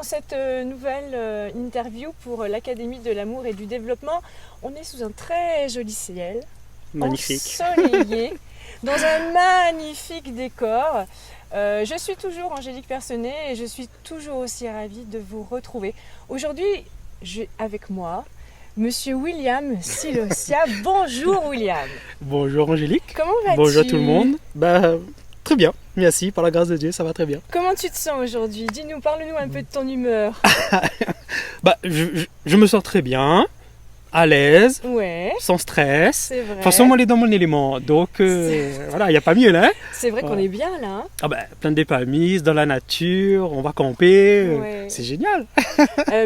dans cette nouvelle interview pour l'Académie de l'amour et du développement. On est sous un très joli ciel, magnifique, ensoleillé, dans un magnifique décor. Je suis toujours Angélique Personnet et je suis toujours aussi ravie de vous retrouver. Aujourd'hui, j'ai avec moi Monsieur William Silosia. Bonjour William. Bonjour Angélique. Comment vas-tu? Bonjour tout le monde. Très bien, merci, par la grâce de Dieu, ça va très bien. Comment tu te sens aujourd'hui? Dis-nous, parle-nous un peu de ton humeur. Je me sens très bien, à l'aise, Ouais, sans stress. c'est vrai. De toute façon, moi, on est dans mon élément, donc voilà, il n'y a pas mieux là. Hein. C'est vrai qu'on est bien là. Plein d'épamis, dans la nature, on va camper, Ouais. c'est génial.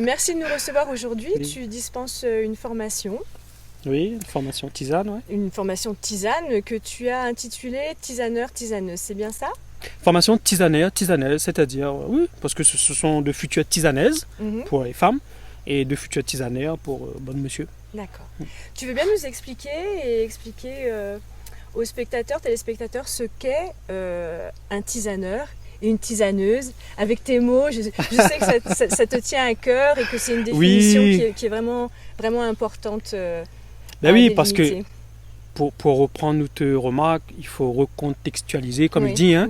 Merci de nous recevoir aujourd'hui. Oui. Tu dispenses une formation. Oui, une formation tisane, ouais. Une formation tisane que tu as intitulée Tisaneur, tisaneuse, c'est bien ça? Formation tisanaire, tisanaise, c'est-à-dire, oui, parce que ce sont de futures tisanaises pour les femmes et de futurs tisanaires pour bonne monsieur. D'accord. Tu veux bien nous expliquer aux spectateurs, téléspectateurs, ce qu'est un tisaneur et une tisaneuse? Avec tes mots, je sais que ça te tient à cœur et que c'est une définition qui est vraiment, vraiment importante. Oui, parce que pour reprendre notre remarque, il faut recontextualiser, comme il dit, hein,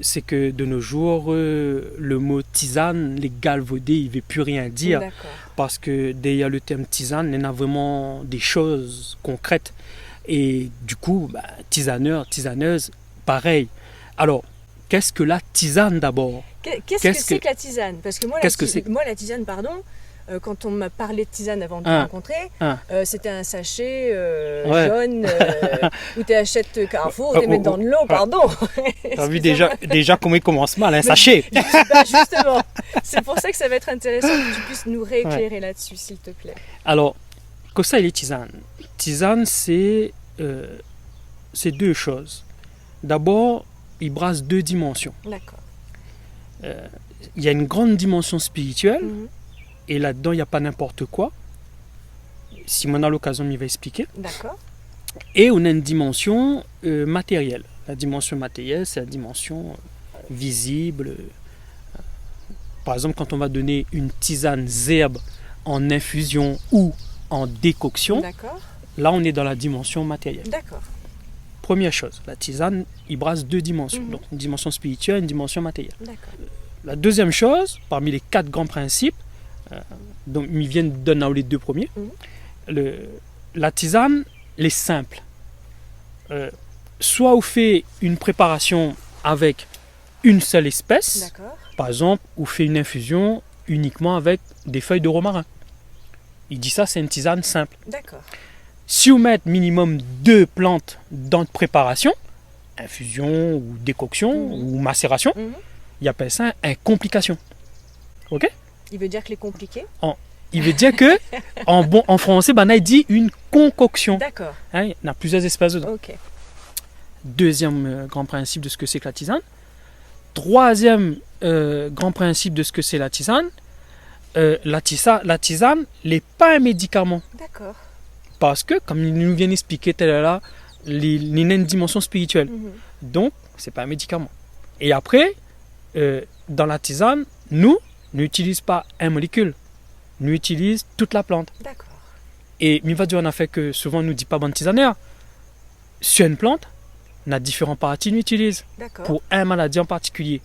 c'est que de nos jours, le mot tisane, les galvaudés, il ne veut plus rien dire. D'accord. Parce que derrière le terme tisane, il y en a vraiment des choses concrètes. Et du coup, tisaneur, tisaneuse, pareil. Alors, qu'est-ce que la tisane d'abord? Qu'est-ce que c'est que la tisane? Parce que moi, la tisane, quand on m'a parlé de tisane avant de te rencontrer, c'était un sachet jaune où tu achètes Carrefour, tu mets dans de l'eau, pardon. T'as vu déjà comment il commence mal, un sachet. Justement, c'est pour ça que ça va être intéressant que tu puisses nous rééclairer là-dessus, s'il te plaît. Alors, que ça, il est tisane. Tisane, c'est deux choses. D'abord, il brasse deux dimensions. D'accord. Il y a une grande dimension spirituelle. Et là-dedans, il n'y a pas n'importe quoi. Si on a l'occasion, il va expliquer. D'accord. Et on a une dimension matérielle. La dimension matérielle, c'est la dimension visible. Par exemple, quand on va donner une tisane zerbe en infusion ou en décoction, là, on est dans la dimension matérielle. D'accord. Première chose, la tisane, il brasse deux dimensions. Donc, une dimension spirituelle et une dimension matérielle. D'accord. La deuxième chose, parmi les 4 grands principes, donc ils viennent de donner les deux premiers. La tisane, elle est simple. Soit on fait une préparation avec une seule espèce, par exemple, on fait une infusion uniquement avec des feuilles de romarin. Il dit ça, c'est une tisane simple. D'accord. Si on met minimum 2 plantes dans la préparation, infusion ou décoction ou macération, il appelle ça une complication. Ok? Il veut dire que les compliqués? Il veut dire que, en français, il dit une concoction. D'accord. Hein, il y a plusieurs espèces dedans. Ok. Deuxième grand principe de ce que c'est que la tisane. Troisième grand principe de ce que c'est la tisane. La tisane n'est pas un médicament. D'accord. Parce que, comme il nous vient d'expliquer tout à l'heure, il y a une dimension spirituelle. Donc, ce n'est pas un médicament. Et après, dans la tisane, nous n'utilisons pas un molécule. Nous utilisons toute la plante. D'accord. Et il va dire en fait que souvent on ne nous dit pas bon tisaneur. Sur une plante, on a différentes parties nous utilisons pour une maladie en particulier.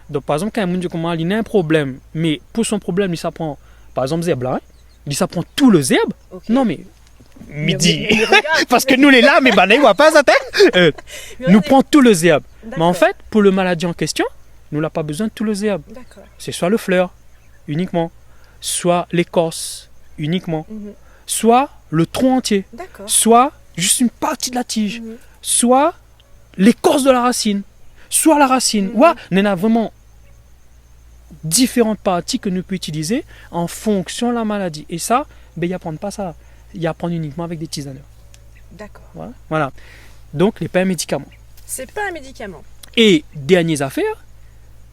Donc par exemple, quand il a un problème, mais pour son problème, il s'apprend, par exemple, zèbre là, il s'apprend tout le zèbre. Non mais midi. Parce que nous les là, mais il ne voit pas ça. Nous prenons tout le zèbre. Mais en fait, pour le maladie en question, nous n'avons pas besoin de tout le zèbre. C'est soit le fleur uniquement, soit l'écorce uniquement, soit le tronc entier, soit juste une partie de la tige, soit l'écorce de la racine, soit la racine. Ouais, on a vraiment différentes parties que nous pouvons utiliser en fonction de la maladie. Et ça, il n'y a pas ça. Il y a prendre uniquement avec des tisaneurs. D'accord. Voilà. Donc, ce n'est pas un médicament. C'est pas un médicament. Et dernières affaires,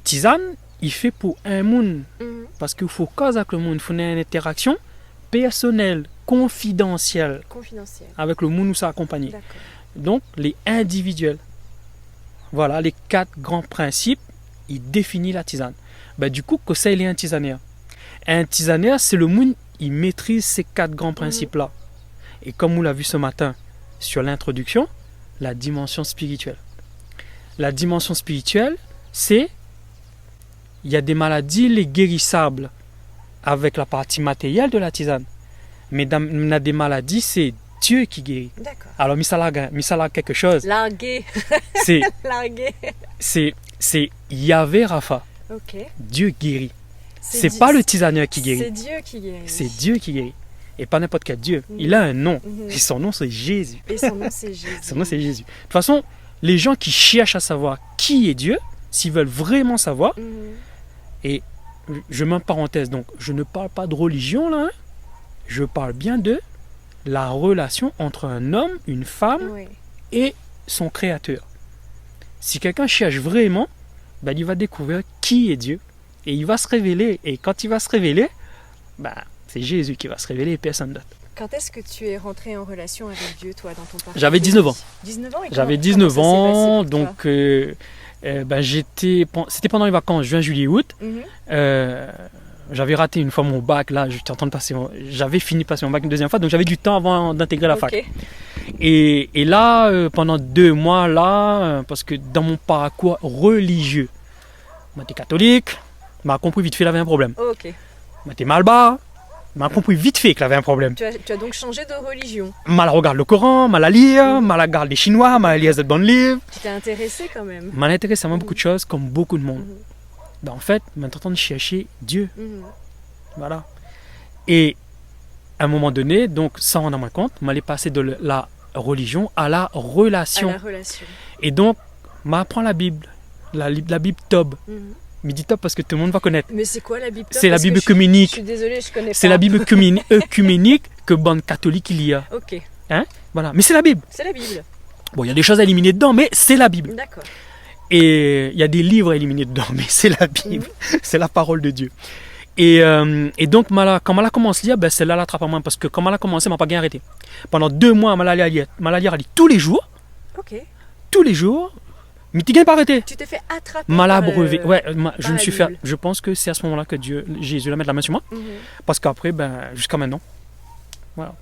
tisane, il fait pour un monde. Parce qu'il faut cause avec le monde, il faut une interaction personnelle, confidentielle. Avec le monde où ça accompagne. Donc, les individuels. Voilà, les 4 grands principes, ils définissent la tisane. Ben, du coup, que ça, il est un tisanéa. Un tisanéa, c'est le monde, il maîtrise ces 4 grands principes-là. Et comme on l'a vu ce matin sur l'introduction, la dimension spirituelle. La dimension spirituelle, c'est, il y a des maladies les guérissables avec la partie matérielle de la tisane. Mais dans a des maladies, c'est Dieu qui guérit. D'accord. Alors, misala quelque chose. Largué. C'est, Largué. c'est Yahvé Rapha. Ok. Dieu guérit. C'est Dieu- pas le tisaneur qui guérit. C'est Dieu qui guérit. C'est Dieu qui guérit. Et pas n'importe quel Dieu. Il a un nom. Et son nom, c'est Jésus. Et son nom, c'est Jésus. Son nom, c'est Jésus. De toute façon, les gens qui cherchent à savoir qui est Dieu, s'ils veulent vraiment savoir, et je mets en parenthèse, donc je ne parle pas de religion là, hein. Je parle bien de la relation entre un homme, une femme Oui. et son créateur. Si quelqu'un cherche vraiment, ben, il va découvrir qui est Dieu et il va se révéler. Et quand il va se révéler, ben, c'est Jésus qui va se révéler et personne d'autre. Quand est-ce que tu es rentré en relation avec Dieu, toi, dans ton parcours? J'avais 19 ans. 19 ans et J'avais comment 19 ça s'est passé ans, pour toi? donc ben, c'était pendant les vacances, juin, juillet, août. J'avais raté une fois mon bac, là, j'avais fini de passer mon bac une deuxième fois, donc j'avais du temps avant d'intégrer la fac. Ok. Et là, pendant 2 mois, là, parce que dans mon parcours religieux, j'étais catholique, m'a compris vite fait qu'il avait un problème. Ok. J'étais mal bas, m'a compris vite fait qu'il avait un problème. Tu as donc changé de religion. Mal à regarder le Coran, mal à lire, mal à regarder les Chinois, mal à lire cette bonne livre. Tu t'es intéressé quand même. Mal intéressé à beaucoup de choses, comme beaucoup de monde. Ben, en fait, maintenant, en train de chercher Dieu. Voilà. Et à un moment donné, donc sans en avoir compte, m'allait passer de la religion à la relation. À la relation. Et donc, m'apprend la Bible, la Bible Tob. Mais dis Tob parce que tout le monde va connaître. Mais c'est quoi la Bible? C'est la Bible Je œcuménique. suis désolée, je connais pas. C'est la Bible œcuménique que bonne catholique il y a. Ok. Hein? Voilà. Mais c'est la Bible. C'est la Bible. Bon, il y a des choses à éliminer dedans, mais c'est la Bible. D'accord. Et il y a des livres à éliminer dedans, mais c'est la Bible. C'est la parole de Dieu. Et donc, quand elle a commencé à lire, ben, celle-là l'attrape à moi. Parce que quand elle a commencé, elle m'a pas bien arrêté. Pendant 2 mois, elle a lire tous les jours. Ok. Tous les jours. Mais tu n'as pas arrêté. Tu t'es fait attraper Mal par, abreuvé. Ouais, je par me la suis fait. Bible. Je pense que c'est à ce moment-là que Jésus a mis la main sur moi. Parce qu'après, ben, jusqu'à maintenant. Voilà.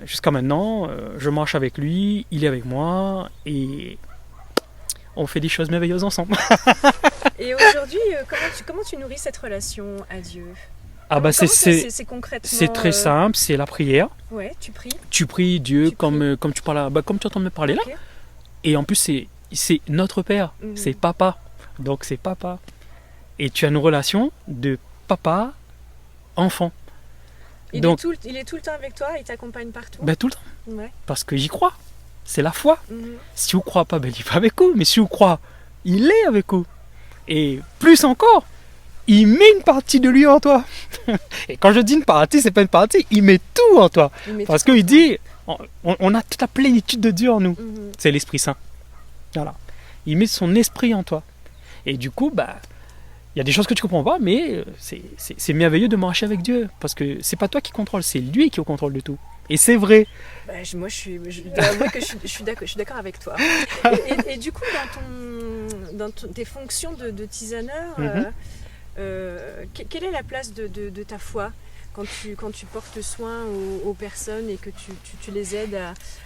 Jusqu'à maintenant, je marche avec lui, il est avec moi. Et on fait des choses merveilleuses ensemble. Et aujourd'hui, comment tu nourris cette relation à Dieu? Ah bah c'est concrètement. C'est très simple, c'est la prière. Ouais, tu pries. Tu pries Dieu Tu comme tu parles, comme tu entends me parler Ok. là. Et en plus c'est notre Père, c'est papa. Donc c'est papa. Et tu as une relation de papa enfant. Il est tout le temps avec toi, il t'accompagne partout. Ben, tout le temps. Ouais. Parce que j'y crois. C'est la foi. Si vous ne croyez pas, ben, il est pas avec vous. Mais si vous croyez, il est avec vous. Et plus encore, il met une partie de lui en toi. Et quand je dis une partie, c'est pas une partie, il met tout en toi. Parce qu'il dit, on a toute la plénitude de Dieu en nous. C'est l'Esprit Saint. Voilà. Il met son esprit en toi. Et du coup, bah, il y a des choses que tu comprends pas, mais c'est merveilleux de marcher avec Dieu. Parce que c'est pas toi qui contrôle, c'est lui qui est au contrôle de tout. Et c'est vrai. Bah, moi, je dois avouer que je suis d'accord avec toi. Et du coup, dans tes fonctions de tisaneur, quelle est la place de ta foi quand tu portes soin aux personnes et que tu les aides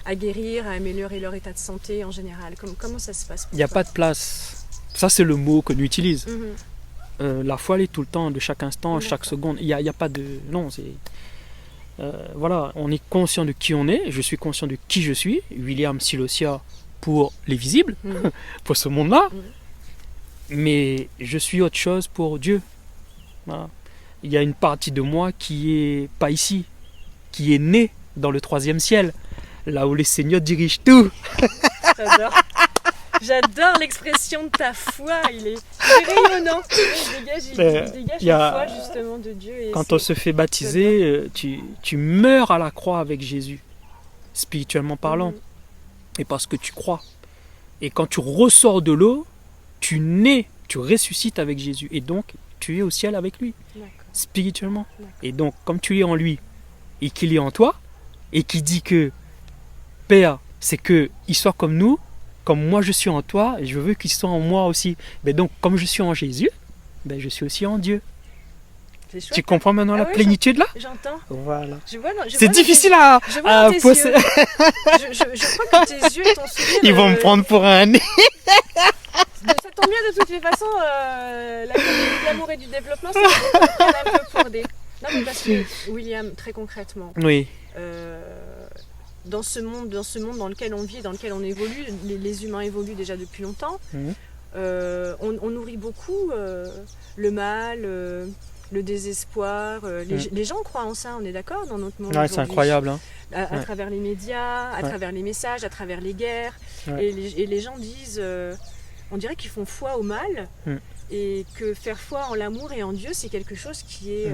à guérir, à améliorer leur état de santé en général? Comment ça se passe pour Il n'y a toi? pas de place. Ça, c'est le mot qu'on utilise. La foi, elle est tout le temps, de chaque instant, chaque seconde. Il n'y a pas de... Non, c'est... voilà, on est conscient de qui on est. Je suis conscient de qui je suis. William Silosia pour les visibles, pour ce monde-là. Mais je suis autre chose pour Dieu. Voilà. Il y a une partie de moi qui est pas ici, qui est née dans le 3e ciel, là où les seigneurs dirigent tout. J'adore l'expression de ta foi, il est rayonnant. Il dégage la foi justement de Dieu. Et quand on se fait baptiser, tu meurs à la croix avec Jésus, spirituellement parlant, et parce que tu crois. Et quand tu ressors de l'eau, tu nais, tu ressuscites avec Jésus, et donc tu es au ciel avec lui, spirituellement. Et donc, comme tu es en lui, et qu'il est en toi, et qui dit que Père, c'est qu'il soit comme nous, comme moi je suis en toi, et je veux qu'il soit en moi aussi. Mais donc, comme je suis en Jésus, ben, je suis aussi en Dieu. C'est chouette. Tu comprends maintenant la oui, plénitude là? J'entends. Voilà. C'est difficile à poser. Je crois que tes yeux et ton sourire. Ils vont me prendre pour un nez. Ça tombe bien de toutes les façons. L'amour et du développement, c'est un peu pour des. Non, mais parce que William, très concrètement. Oui. Dans ce monde dans lequel on vit, dans lequel on évolue, les humains évoluent déjà depuis longtemps. On nourrit beaucoup le mal, le désespoir. Les gens croient en ça, on est d'accord, dans notre monde aujourd'hui. C'est incroyable. Hein. À travers les médias, à travers les messages, à travers les guerres. Et les gens disent, on dirait qu'ils font foi au mal. Et que faire foi en l'amour et en Dieu, c'est quelque chose qui est...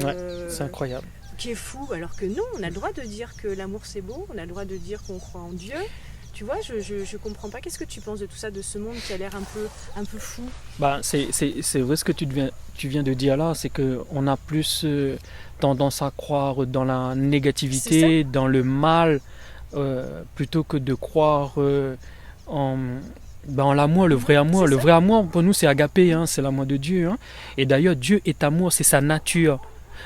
c'est incroyable. Qui est fou, alors que non, on a le droit de dire que l'amour c'est beau, on a le droit de dire qu'on croit en Dieu. Tu vois, je comprends pas. Qu'est-ce que tu penses de tout ça, de ce monde qui a l'air un peu fou? C'est vrai ce que tu viens de dire là, c'est qu'on a plus tendance à croire dans la négativité, dans le mal, plutôt que de croire en l'amour, le vrai amour. Le vrai amour, pour nous, c'est agapé, hein, c'est l'amour de Dieu. Hein. Et d'ailleurs, Dieu est amour, c'est sa nature.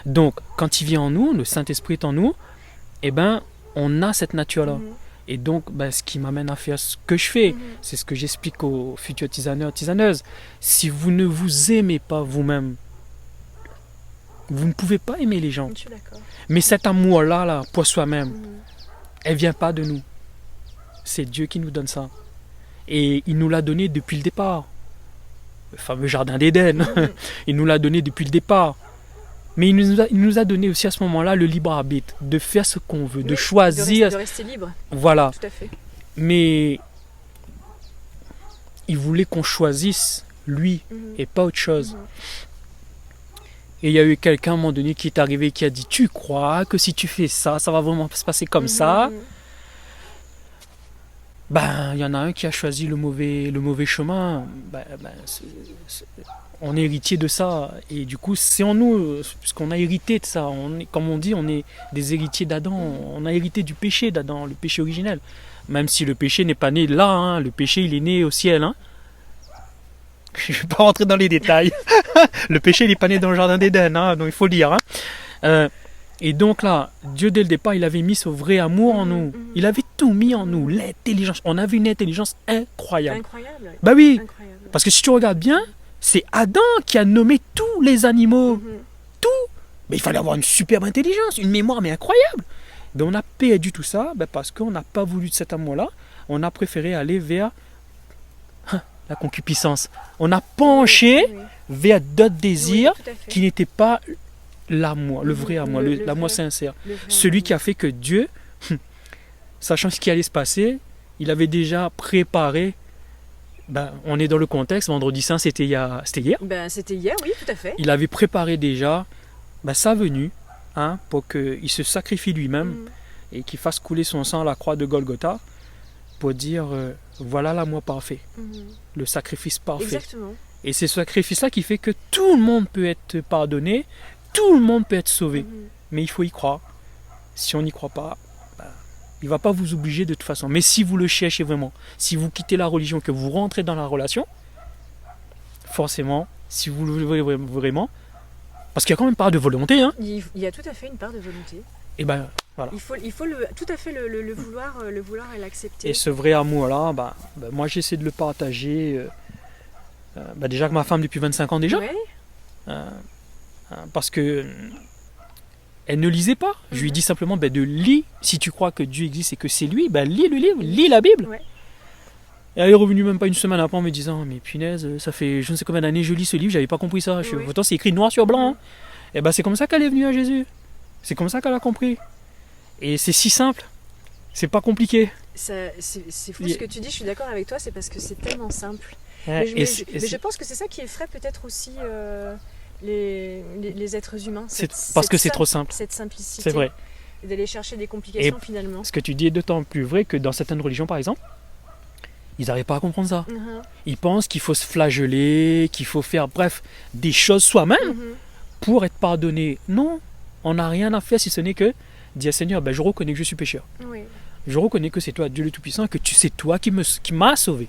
Donc, quand il vit en nous, le Saint-Esprit est en nous, eh ben, on a cette nature-là. Et donc, ce qui m'amène à faire ce que je fais, c'est ce que j'explique aux futurs tisaneurs, tisaneuses. Si vous ne vous aimez pas vous-même, vous ne pouvez pas aimer les gens. Je suis d'accord. Mais cet amour-là, pour soi-même, elle ne vient pas de nous. C'est Dieu qui nous donne ça. Et il nous l'a donné depuis le départ. Le fameux jardin d'Éden. Il nous l'a donné depuis le départ. Mais il nous a donné aussi à ce moment-là le libre arbitre, de faire ce qu'on veut, de choisir. De rester libre. Voilà. Tout à fait. Mais il voulait qu'on choisisse lui et pas autre chose. Et il y a eu quelqu'un à un moment donné qui est arrivé qui a dit: tu crois que si tu fais ça, ça va vraiment se passer comme ça? Il y en a un qui a choisi le mauvais chemin. On est héritier de ça, et du coup c'est en nous, puisqu'on a hérité de ça. Comme on dit, on est des héritiers d'Adam. On a hérité du péché d'Adam, le péché originel. Même si le péché n'est pas né là, hein, le péché il est né au ciel. Hein. Je ne vais pas rentrer dans les détails. Le péché il n'est pas né dans le jardin d'Éden, hein, donc il faut le dire. Hein. Et donc là, Dieu dès le départ, il avait mis ce vrai amour en nous. Il avait tout mis en nous, l'intelligence. On avait une intelligence incroyable. Incroyable. Bah oui, Incroyable. parce que si tu regardes bien, c'est Adam qui a nommé tous les animaux. Tout. Mais il fallait avoir une superbe intelligence, une mémoire mais incroyable. Donc on a perdu tout ça parce qu'on n'a pas voulu de cet amour-là. On a préféré aller vers la concupiscence. On a penché vers d'autres désirs qui n'étaient pas l'amour, le vrai amour, l'amour sincère. Celui qui a fait que Dieu, sachant ce qui allait se passer, il avait déjà préparé. On est dans le contexte, Vendredi Saint, c'était hier. C'était hier, oui, tout à fait. Il avait préparé déjà sa venue, hein, pour qu'il se sacrifie lui-même et qu'il fasse couler son sang à la croix de Golgotha pour dire voilà l'amour parfait, le sacrifice parfait. Exactement. Et c'est ce sacrifice-là qui fait que tout le monde peut être pardonné, tout le monde peut être sauvé. Mais il faut y croire. Si on n'y croit pas, il ne va pas vous obliger de toute façon. Mais si vous le cherchez vraiment, si vous quittez la religion, que vous rentrez dans la relation, forcément, si vous le voulez vraiment, parce qu'il y a quand même une part de volonté. Hein. Il y a tout à fait une part de volonté. Et voilà. Il faut tout à fait le vouloir et l'accepter. Et ce vrai amour-là, moi j'essaie de le partager déjà avec ma femme depuis 25 ans déjà. Ouais. Parce que elle ne lisait pas. Je lui dis simplement de lire. Si tu crois que Dieu existe et que c'est lui, lis le livre, lis la Bible. Ouais. Et elle est revenue même pas une semaine après en me disant: mais punaise, ça fait je ne sais combien d'années que je lis ce livre, j'avais pas compris ça. Pourtant c'est écrit noir sur blanc. Hein. Et c'est comme ça qu'elle est venue à Jésus. C'est comme ça qu'elle a compris. Et c'est si simple. C'est pas compliqué. C'est fou ce que tu dis, je suis d'accord avec toi, c'est parce que c'est tellement simple. Mais je pense que c'est ça qui effraie peut-être aussi les êtres humains. Parce que c'est trop simple. Cette simplicité. C'est vrai. Et d'aller chercher des complications finalement. Ce que tu dis est d'autant plus vrai que dans certaines religions, par exemple, ils n'arrivent pas à comprendre ça. Ils pensent qu'il faut se flageller, qu'il faut faire, des choses soi-même pour être pardonné. Non, on n'a rien à faire si ce n'est que dire: Seigneur, je reconnais que je suis pécheur. Oui. Je reconnais que c'est toi, Dieu le Tout-Puissant, que c'est toi qui m'as sauvé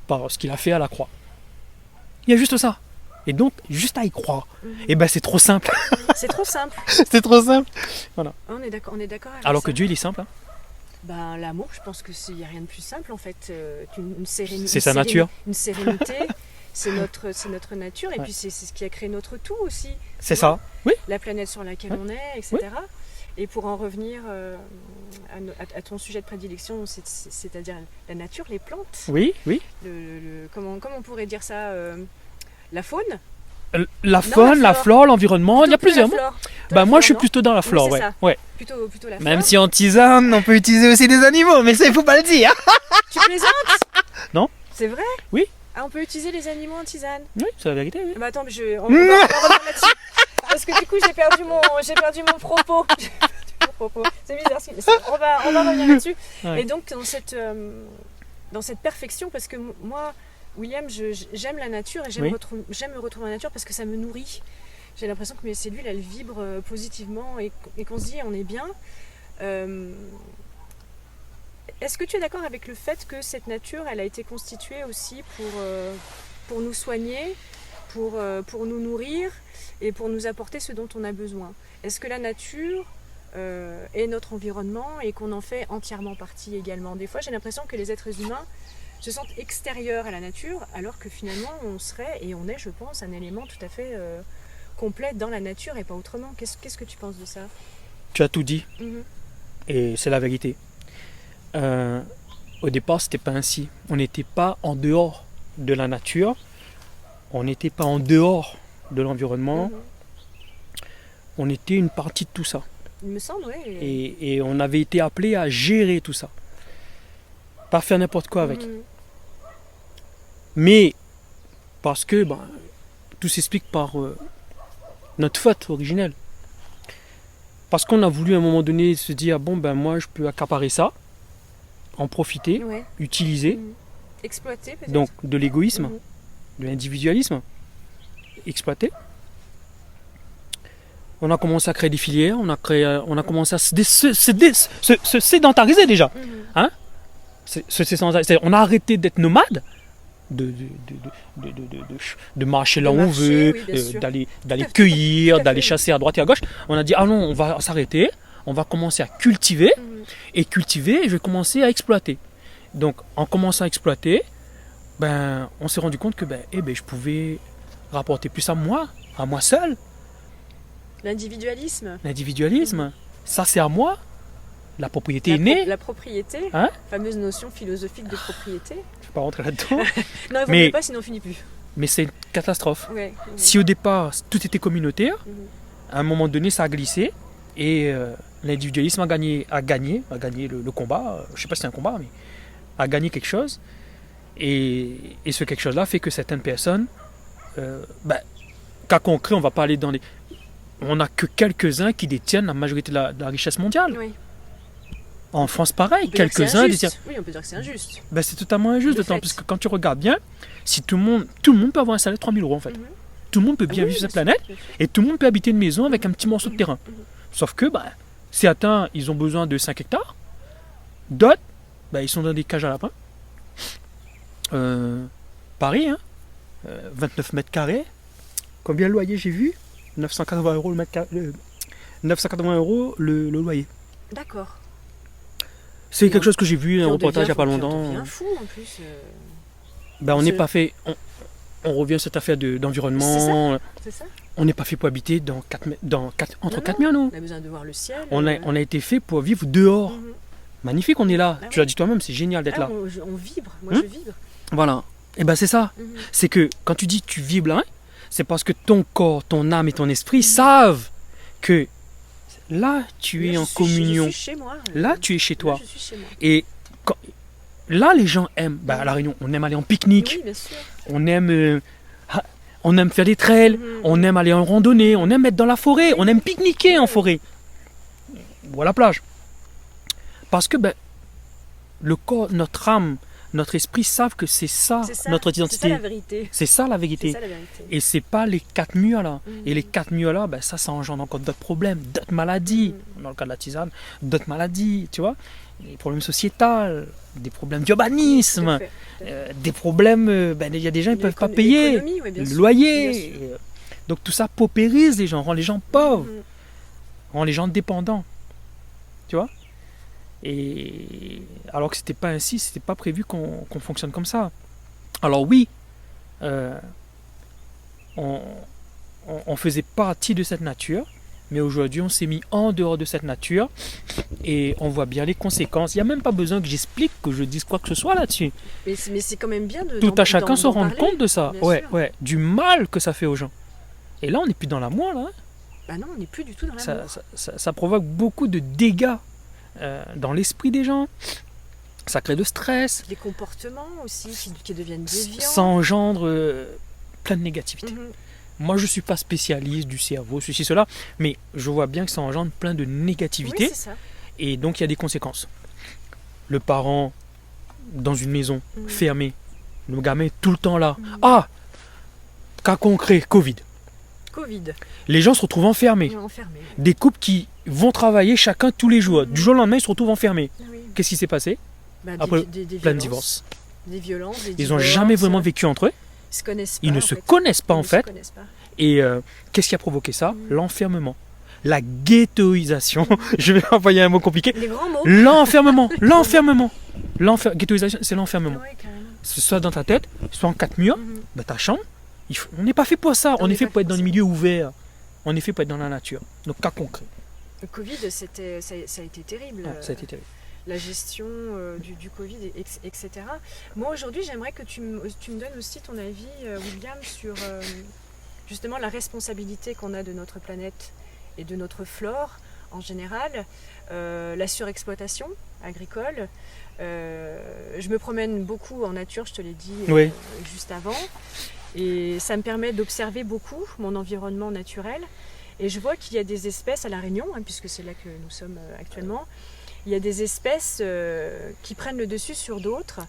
par ce qu'il a fait à la croix. Il y a juste ça. Et donc, juste à y croire. Et ben c'est trop simple. C'est trop simple. C'est trop simple. Voilà. On est d'accord avec Alors ça. que Dieu, il est simple. Hein. Ben, l'amour, je pense qu'il n'y a rien de plus simple en fait. Une sérénité. C'est sa nature. Une sérénité, c'est notre nature. Et Ouais. puis c'est ce qui a créé notre tout aussi. C'est ça. Oui. La planète sur laquelle on est, etc. Et pour en revenir à ton sujet de prédilection, c'est-à-dire la nature, les plantes. Oui, oui. Comment on pourrait dire ça la faune. La faune, la flore, l'environnement, il y a plusieurs mots. Bah moi je suis plutôt dans la flore, oui, ouais. Ouais. Plutôt la flore. Même si en tisane, on peut utiliser aussi des animaux, mais ça il faut pas le dire. Tu plaisantes? Non. C'est vrai? Oui. Ah, on peut utiliser les animaux en tisane? Oui, c'est la vérité, oui. Bah attends, mais on va revenir là-dessus. Parce que du coup j'ai perdu mon propos. C'est bizarre, on va revenir là-dessus. Ouais. Et donc dans cette perfection, parce que moi, William, j'aime la nature et j'aime me retrouver dans la nature parce que ça me nourrit. J'ai l'impression que mes cellules, elles vibrent positivement et qu'on se dit on est bien. Est-ce que tu es d'accord avec le fait que cette nature, elle a été constituée aussi pour nous soigner, pour nous nourrir et pour nous apporter ce dont on a besoin? Est-ce que la nature est notre environnement et qu'on en fait entièrement partie également? Des fois, j'ai l'impression que les êtres humains se sentent extérieurs à la nature, alors que finalement, on serait et on est, je pense, un élément tout à fait complet dans la nature et pas autrement. Qu'est-ce que tu penses de ça? Tu as tout dit. Et c'est la vérité. Au départ, c'était pas ainsi. On n'était pas en dehors de la nature. On n'était pas en dehors de l'environnement. On était une partie de tout ça. Il me semble, oui. Et on avait été appelé à gérer tout ça. Pas faire n'importe quoi avec. Mais, parce que tout s'explique par notre faute originelle. Parce qu'on a voulu à un moment donné se dire, moi je peux accaparer ça, en profiter, utiliser. Exploiter peut-être. Donc de l'égoïsme, de l'individualisme, exploiter. On a commencé à créer des filières, on a commencé à se sédentariser déjà. Hein? On a arrêté d'être nomade, de marcher là où on veut, d'aller cueillir, d'aller chasser à droite et à gauche. On a dit, ah non, on va s'arrêter, on va commencer à cultiver, et cultiver, je vais commencer à exploiter. Donc en commençant à exploiter, on s'est rendu compte que je pouvais rapporter plus à moi seul. L'individualisme, ça c'est à moi. La propriété est née. La propriété, fameuse notion philosophique de propriété. Je ne vais pas rentrer là-dedans. Non, il ne faut pas, sinon on finit plus. Mais c'est une catastrophe. Ouais. Si au départ tout était communautaire, à un moment donné ça a glissé et l'individualisme a gagné le combat. Je ne sais pas si c'est un combat, mais a gagné quelque chose. Et ce quelque chose-là fait que certaines personnes, cas concret, on va pas aller dans les... On n'a que quelques-uns qui détiennent la majorité de la richesse mondiale. Oui. En France, pareil, quelques-uns détiennent... Oui, on peut dire que c'est injuste. C'est totalement injuste, parce que quand tu regardes bien, si tout le monde peut avoir un salaire de 3 000 € en fait. Tout le monde peut bien vivre sur cette planète et tout le monde peut habiter une maison avec un petit morceau de terrain. Sauf que certains, ils ont besoin de 5 hectares. D'autres, ils sont dans des cages à lapins. Paris, 29 mètres carrés. Combien le loyer j'ai vu? 980 € le mètre carré. 980 € le loyer. D'accord. C'est quelque chose que j'ai vu un reportage il n'y a pas longtemps. On devient fou en plus. On n'est pas fait. On revient à cette affaire d'environnement. C'est ça. On n'est pas fait pour habiter entre 4 murs, nous. On a besoin de voir le ciel. On a été fait pour vivre dehors. Magnifique, on est là. Tu l'as dit toi-même, c'est génial d'être là. On vibre. Moi, je vibre. Voilà. Et c'est ça. C'est que quand tu dis tu vibres là, c'est parce que ton corps, ton âme et ton esprit savent que là, tu es en communion. Je suis chez moi. Là, tu es chez toi. Là, je suis chez moi. Et là, les gens aiment. À La Réunion, on aime aller en pique-nique. Oui, bien sûr. On aime faire des trails. On aime aller en randonnée. On aime être dans la forêt. On aime pique-niquer en forêt. Ou à la plage. Parce que le corps, notre âme, notre esprit savent que c'est ça, notre identité. C'est ça la vérité. C'est ça la vérité. C'est ça la vérité. Et c'est pas les 4 murs là. Et les 4 murs là, ben, ça engendre encore d'autres problèmes, d'autres maladies. Dans le cas de la tisane, d'autres maladies, tu vois. Des problèmes sociétals, des problèmes d'urbanisme, des problèmes, ben, il y a des gens qui ne peuvent pas payer le loyer. Donc tout ça paupérise les gens, rend les gens pauvres, rend les gens dépendants. Tu vois. Et alors que c'était pas ainsi, c'était pas prévu qu'on fonctionne comme ça. Alors oui, on faisait partie de cette nature, mais aujourd'hui on s'est mis en dehors de cette nature et on voit bien les conséquences. Il n'y a même pas besoin que j'explique, que je dise quoi que ce soit là-dessus. Mais c'est quand même bien de tout à chacun se rendre parler, compte de ça, du mal que ça fait aux gens. Et là on n'est plus dans la moelle, hein. Bah non, on n'est plus du tout dans la moelle. Ça provoque beaucoup de dégâts dans l'esprit des gens, ça crée de stress. Les comportements aussi qui deviennent déviants. Ça engendre plein de négativité. Moi, je ne suis pas spécialiste du cerveau, ceci, cela, mais je vois bien que ça engendre plein de négativité. Oui, c'est ça. Et donc, il y a des conséquences. Le parent, dans une maison fermée, le gamin est tout le temps là. Ah, cas concret, Covid. Les gens se retrouvent enfermés. Des couples qui vont travailler chacun tous les jours. Du jour au lendemain, ils se retrouvent enfermés. Qu'est-ce qui s'est passé? Après, plein de divorces. Des violences, ils n'ont jamais vraiment vécu entre eux. Ils ne se connaissent pas en fait. Et qu'est-ce qui a provoqué ça? L'enfermement. La ghettoisation. Je vais envoyer un mot compliqué. Les grands mots. L'enfermement. Ghettoisation, c'est l'enfermement. Soit dans ta tête, soit en 4 murs, dans ta chambre. On n'est pas fait pour ça. On est fait pour être dans les milieux ouverts. On est fait pour être dans la nature. Donc, cas concret. Le Covid, ça a été terrible. Ça a été terrible. La gestion du Covid, etc. Moi, aujourd'hui, j'aimerais que tu me donnes aussi ton avis, William, sur justement la responsabilité qu'on a de notre planète et de notre flore en général, la surexploitation agricole. Je me promène beaucoup en nature, je te l'ai dit juste avant. Et ça me permet d'observer beaucoup mon environnement naturel. Et je vois qu'il y a des espèces à La Réunion, puisque c'est là que nous sommes actuellement. Il y a des espèces qui prennent le dessus sur d'autres.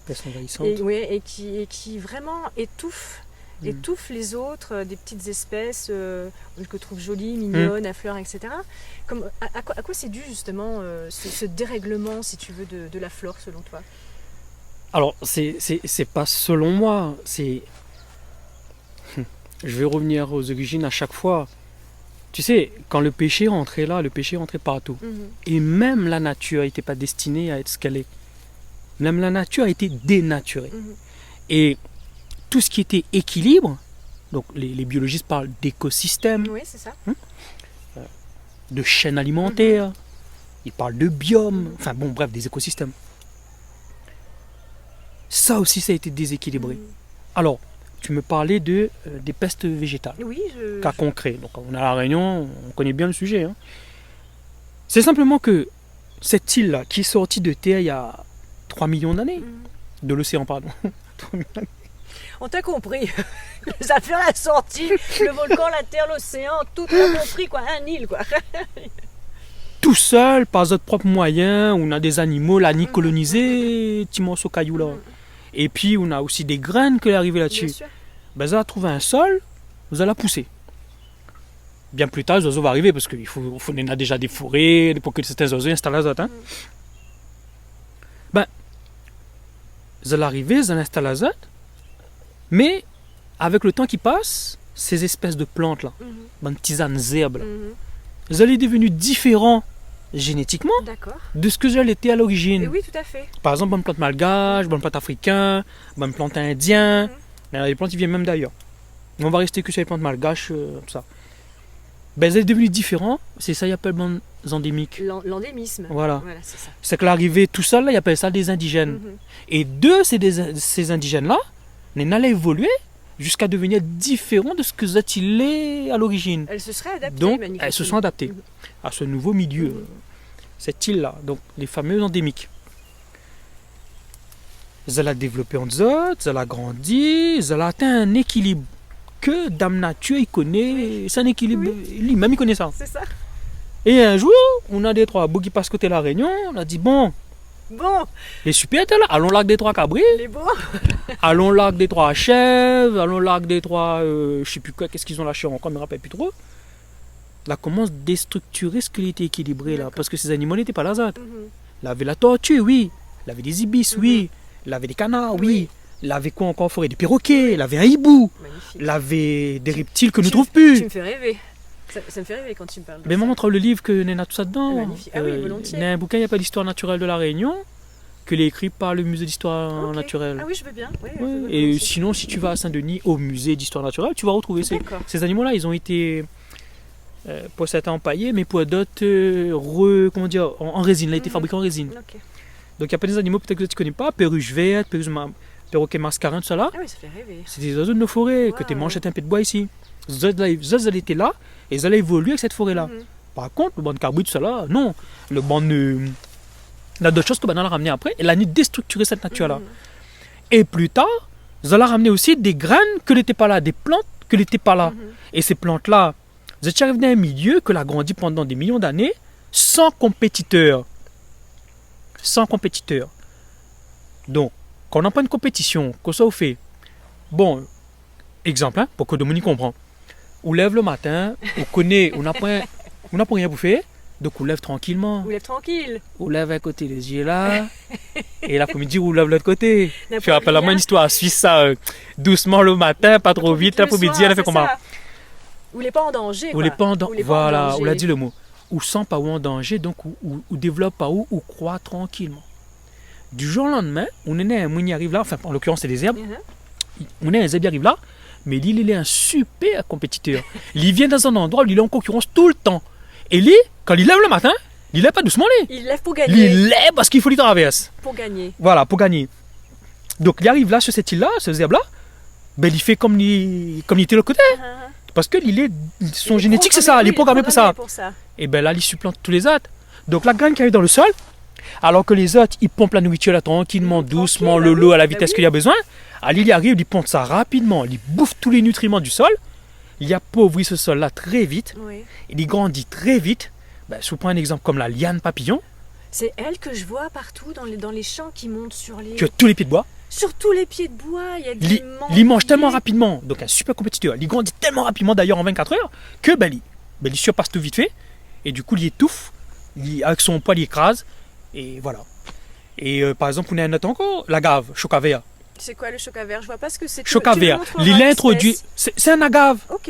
Et qui vraiment étouffent les autres, des petites espèces que je trouve jolies, mignonnes, à fleurs, etc. À quoi c'est dû justement ce dérèglement, si tu veux, de la flore selon toi? Alors, c'est pas selon moi, c'est... Je vais revenir aux origines à chaque fois. Tu sais, quand le péché rentrait là, le péché rentrait partout. Et même la nature n'était pas destinée à être ce qu'elle est. Même la nature a été dénaturée. Et tout ce qui était équilibre, donc les biologistes parlent d'écosystème, c'est ça. De chaîne alimentaire, ils parlent de biome, enfin bon, bref, des écosystèmes. Ça aussi, ça a été déséquilibré. Alors, tu me parlais des pestes végétales. Oui, cas concret. Donc on a La Réunion, on connaît bien le sujet. C'est simplement que cette île-là, qui est sortie de terre il y a 3 millions d'années, de l'océan, pardon. On t'a compris. Les affaires, la sortie, le volcan, la terre, l'océan, tout a compris, quoi. Un île, quoi. Tout seul, par notre propre moyen, on a des animaux, là, ni colonisés, petits morceaux cailloux là. Et puis on a aussi des graines qui sont arrivées là-dessus. Ben, ça va trouver un sol, vous allez la pousser. Bien plus tard, les oiseaux vont arriver parce qu'il faut on a déjà des forêts pour que certains oiseaux installent la zone. Ben, vous allez arriver, vous allez installer la zone, mais avec le temps qui passe, ces espèces de plantes là, ben, tisanes herbes, vous allez devenir différents génétiquement de ce que j'allais été à l'origine. Et oui, tout à fait. Par exemple, bonne plante malgache, bonne plante africaine, bonne plante indienne. Il y a des plantes qui viennent même d'ailleurs. On va rester que sur les plantes malgaches, tout ça. Ben, elles sont devenues différentes, c'est ça qu'ils appellent plantes endémiques. L'endémisme. Voilà c'est ça. C'est que l'arrivée tout seul, là, ils appellent ça des indigènes. Et ces indigènes-là, ils allaient évoluer jusqu'à devenir différents de ce que étaient à l'origine. Elles se seraient adaptées. Donc, elles se sont adaptées à ce nouveau milieu, cette île-là, donc les fameux endémiques. Elles ont développé en zone, elles ont grandi, elles ont atteint un équilibre que Dame Nature, il connaît, c'est un équilibre, lui-même il connaît ça. C'est ça. Et un jour, on a des trois beaux qui passent côté La Réunion, on a dit bon, Bon, Les super étaient là. Allons lac des Trois Cabris, les beaux. allons lac des Trois Chèvres, allons lac des Trois. Je sais plus quoi, qu'est-ce qu'ils ont lâché encore, je me rappelle plus trop. Là, commence à déstructurer ce qui était équilibré là. Parce que ces animaux n'étaient pas là. Il avait la tortue, oui. Il avait des ibis, oui. Il avait des canards, oui. Il avait quoi encore en forêt? Des perroquets, il avait un hibou. Magnifique. Il avait des reptiles que nous ne trouvons plus. Tu me fais rêver. Ça me fait rêver quand tu me parles de Mais ça. moi, montre le livre que Néna tout ça dedans. Magnifique. Ah oui, volontiers. Il y a un bouquin, il n'y a pas l'histoire naturelle de la Réunion, que est écrit par le musée d'histoire Ok. naturelle. Ah oui, je veux bien. Oui, Ouais, je veux et volontiers. sinon, si tu vas à Saint-Denis, au musée d'histoire naturelle, tu vas retrouver D'accord. ces animaux-là. Ils ont été, pour certains empaillés, mais pour d'autres, en résine. Il a été fabriqué en résine. Ok. Donc il y a pas des animaux peut-être que tu ne connais pas, perruche verte, perroquet mascarin, tout ça là. Ah oui, ça fait rêver. C'est des oiseaux de nos forêts, que Wow. tu manges un peu de bois ici. Les oiseaux étaient là, et ils allaient évoluer avec cette forêt-là. Mhm. Par contre, le banc de carbone, tout ça là, non. Le banc de... Il y a d'autres choses que Banana a ramené après, elle a déstructuré cette nature-là. Mhm. Et plus tard, ils allaient ramener aussi des graines que n'étaient pas là, des plantes que n'étaient pas là. Mhm. Et ces plantes-là, vous êtes arrivé dans un milieu que l'a grandi pendant des millions d'années, sans compétiteurs. Sans compétiteurs. Donc, quand on n'a pas une compétition, que ça vous fait? Bon, exemple, hein, pour que Dominique comprenne. On lève le matin, on connaît, on n'a pas rien bouffé, donc on lève tranquillement. Vous l'êtes tranquille. On lève un côté les yeux là, et l'après-midi on lève l'autre côté. Je rappelle à moi une histoire suisse, ça, doucement le matin, pas trop vite, l'après-midi, elle a fait comment? Vous n'êtes pas en danger. Ou les pas en danger. Voilà, danger. on l'a dit le mot. Ou sans pas ou en danger, donc ou développe pas ou croît tranquillement. Du jour au lendemain, on est né un mouni arrive là, enfin en l'occurrence c'est des herbes, Mhm. on est un zèbre arrive là, mais lui il est un super compétiteur. Il vient dans un endroit où il est en concurrence tout le temps. Et lui, quand il lève le matin, il lève pas doucement lui. Il lève pour gagner. Il lève parce qu'il faut lui traverser. Pour gagner. Voilà, pour gagner. Donc il arrive là sur cette île-là, ce zèbre-là, ben, il fait comme il était de l'autre côté. Parce que son génétique c'est ça, il est programmé pour ça. Et ben là, il supplante tous les autres. Donc la graine qui arrive dans le sol, alors que les autres, ils pompent la nourriture là tranquillement, doucement, Tranquille, lolo, à la bah vitesse oui. qu'il y a besoin. Ali, il arrive, il pompe ça rapidement, il bouffe tous les nutriments du sol, il appauvrit ce sol-là très vite, Oui. il grandit très vite. Ben, je vous prends un exemple comme la liane papillon, C'est elle que je vois partout dans les champs qui montent sur les. tu as tous les pieds de bois, Sur tous les pieds de bois, il y a des il mange tellement rapidement, donc un super compétiteur, il grandit tellement rapidement d'ailleurs en 24 heures, que il surpasse tout vite fait, et du coup il étouffe, avec son poil il écrase, et voilà. Et par exemple, on a un autre encore, l'agave, chocavea. C'est quoi le chocavert? Je vois pas ce que c'est. Chocavea, il a introduit, c'est un agave, Ok.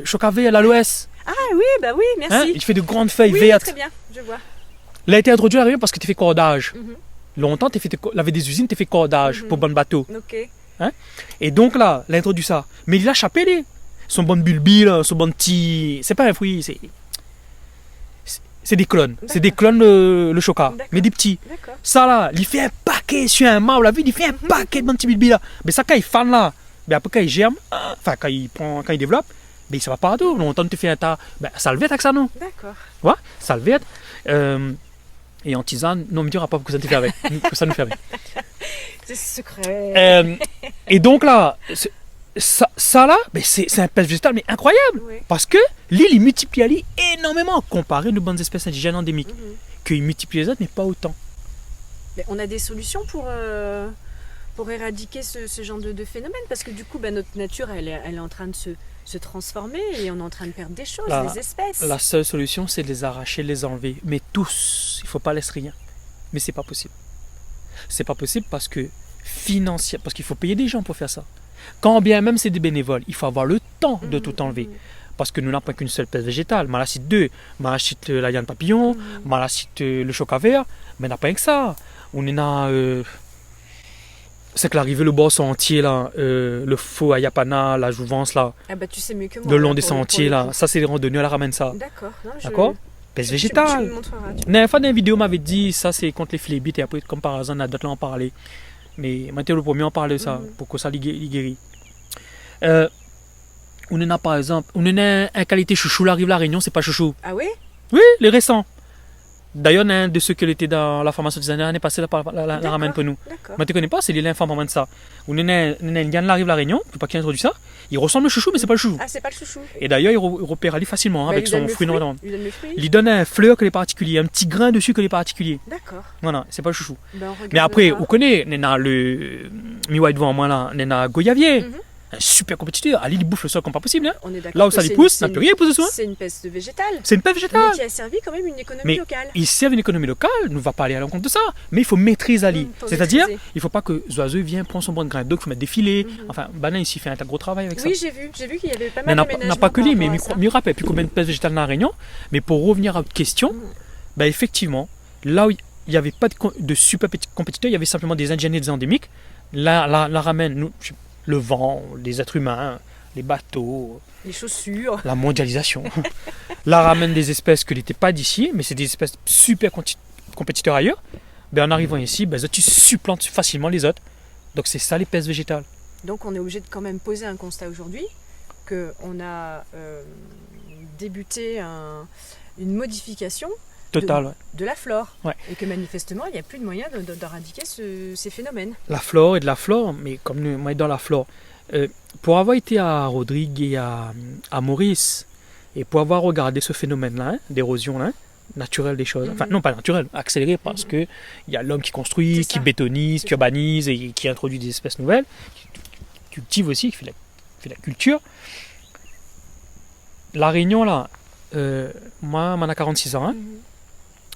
chocavea, l'aloès. Ah oui, bah oui, merci. Hein, il fait de grandes feuilles Oui, vertes. très bien, je vois. Il a été introduit à la Réunion parce que tu fais cordage. Mhm. Longtemps, il avait des usines, tu fais cordage Mhm. pour bon bateau. Ok. Et donc là, il a introduit ça. Mais il a chapé les. Son bon bulbi, là, son bon petit. C'est pas un fruit, c'est des clones. C'est des clones le choca, D'accord. mais des petits. D'accord. Ça là, il fait un paquet sur un mât, vous l'avez vu, il fait un paquet de bons petits bulbi là. Mais ça, quand il fan là, mais après quand il germe, enfin quand il développe, mais ça va partout. Longtemps, tu fais un tas. Ben, ça le vête avec ça, non? D'accord. Ouais, ça le vête. Et en tisane, non, me dira pas que ça te fait avec. Que ça nous fait avec. C'est secret. Et donc là, ça là, ben c'est un pêche végétal, mais incroyable. Oui. Parce que l'île, il multiplie à l'île énormément comparé aux bonnes espèces indigènes endémiques. Mhm. Qu'il multiplie les autres, mais pas autant. Mais on a des solutions pour éradiquer ce genre de phénomène parce que du coup, bah, notre nature, elle est en train de se transformer et on est en train de perdre des choses, des espèces. La seule solution, c'est de les arracher, de les enlever. Mais tous, il ne faut pas laisser rien. Mais c'est pas possible. C'est pas possible parce que financièrement, parce qu'il faut payer des gens pour faire ça. Quand bien même c'est des bénévoles, il faut avoir le temps de tout enlever. Parce que nous n'avons pas qu'une seule espèce végétale. Malacite 2, malacite la liane papillon, malacite le chocavert, mais on n'a pas que ça. On en a. C'est que l'arrivée, le bord sentier, là, le faux Ayapana, la jouvence, là, Ah bah tu sais mieux que moi. le long là, des pour le sentiers, là, coup. ça c'est les randonnées, elle ramène ça. D'accord. Non, D'accord? Pêche Tu végétale. me montreras. La dernière fois dans une vidéo, on m'avait dit ça c'est contre les flébites et après, comme par hasard, on a d'autres là en parler. Mais moi, j'étais le premier à en parler de ça, pour que ça les guérit. On en a par exemple, on en a un qualité chouchou, là arrive la Réunion, c'est pas chouchou. Ah oui? Oui, les récents. D'ailleurs, un de ceux qui étaient dans la formation des années est passé là par la ramène pour nous. Moi, tu connais pas, c'est l'île infâme de ça. Où il y a un gars arrive à la Réunion, je ne sais pas qui a introduit ça. Il ressemble au chouchou, mais c'est pas le chouchou. Ah, c'est pas le chouchou. Et d'ailleurs, il repère Ali facilement avec son fruit noir. Il donne le fruit. Il donne un fleur que les particuliers, un petit grain dessus que les particuliers. D'accord. Voilà, c'est pas le chouchou. Ben, mais après, vous connaissez, on a le mi-white devant moi là, on a Goyavier. Un super compétiteur. Ali, il bouffe le sol comme pas possible. Hein. On est là où ça lui pousse, n'a plus rien poussé dessus. C'est une peste végétale. C'est une peste végétale. Mais qui a servi quand même une économie locale. Il sert une économie locale, nous ne va pas aller à l'encontre de ça. Mais il faut maîtriser Ali. C'est-à-dire, il ne faut pas que les oiseaux viennent prendre son bon de grain. Donc il faut mettre des filets. Enfin, Banin ici fait un gros travail avec ça. Oui, j'ai vu qu'il y avait pas mal de ménagements. On n'a pas que lui, mais il me rappelle plus combien de pestes végétales dans la Réunion. Mais pour revenir à votre question, bah, effectivement, là où il n'y avait pas de super petits compétiteurs, il y avait simplement des indiens et des endémiques. La ramène, nous, le vent, les êtres humains, les bateaux, les chaussures, la mondialisation. La ramène des espèces qui n'étaient pas d'ici, mais c'est des espèces super compétiteurs ailleurs. Ben, en arrivant ici, ben, tu supplantes facilement les autres. Donc c'est ça les pestes végétales. Donc on est obligé de quand même poser un constat aujourd'hui qu'on a débuté une modification totale de la flore. Ouais. Et que manifestement, il n'y a plus de moyen d'éradiquer ces phénomènes. La flore et de la flore, mais comme nous, moi, dans la flore, pour avoir été à Rodrigue et à Maurice, et pour avoir regardé ce phénomène-là, hein, d'érosion là, naturelle des choses, enfin non pas naturelle, accélérée parce que il y a l'homme qui construit, qui bétonise, qui urbanise et qui introduit des espèces nouvelles, qui cultive aussi, qui fait la culture. La Réunion là, moi, j'en ai 46 ans. Hein.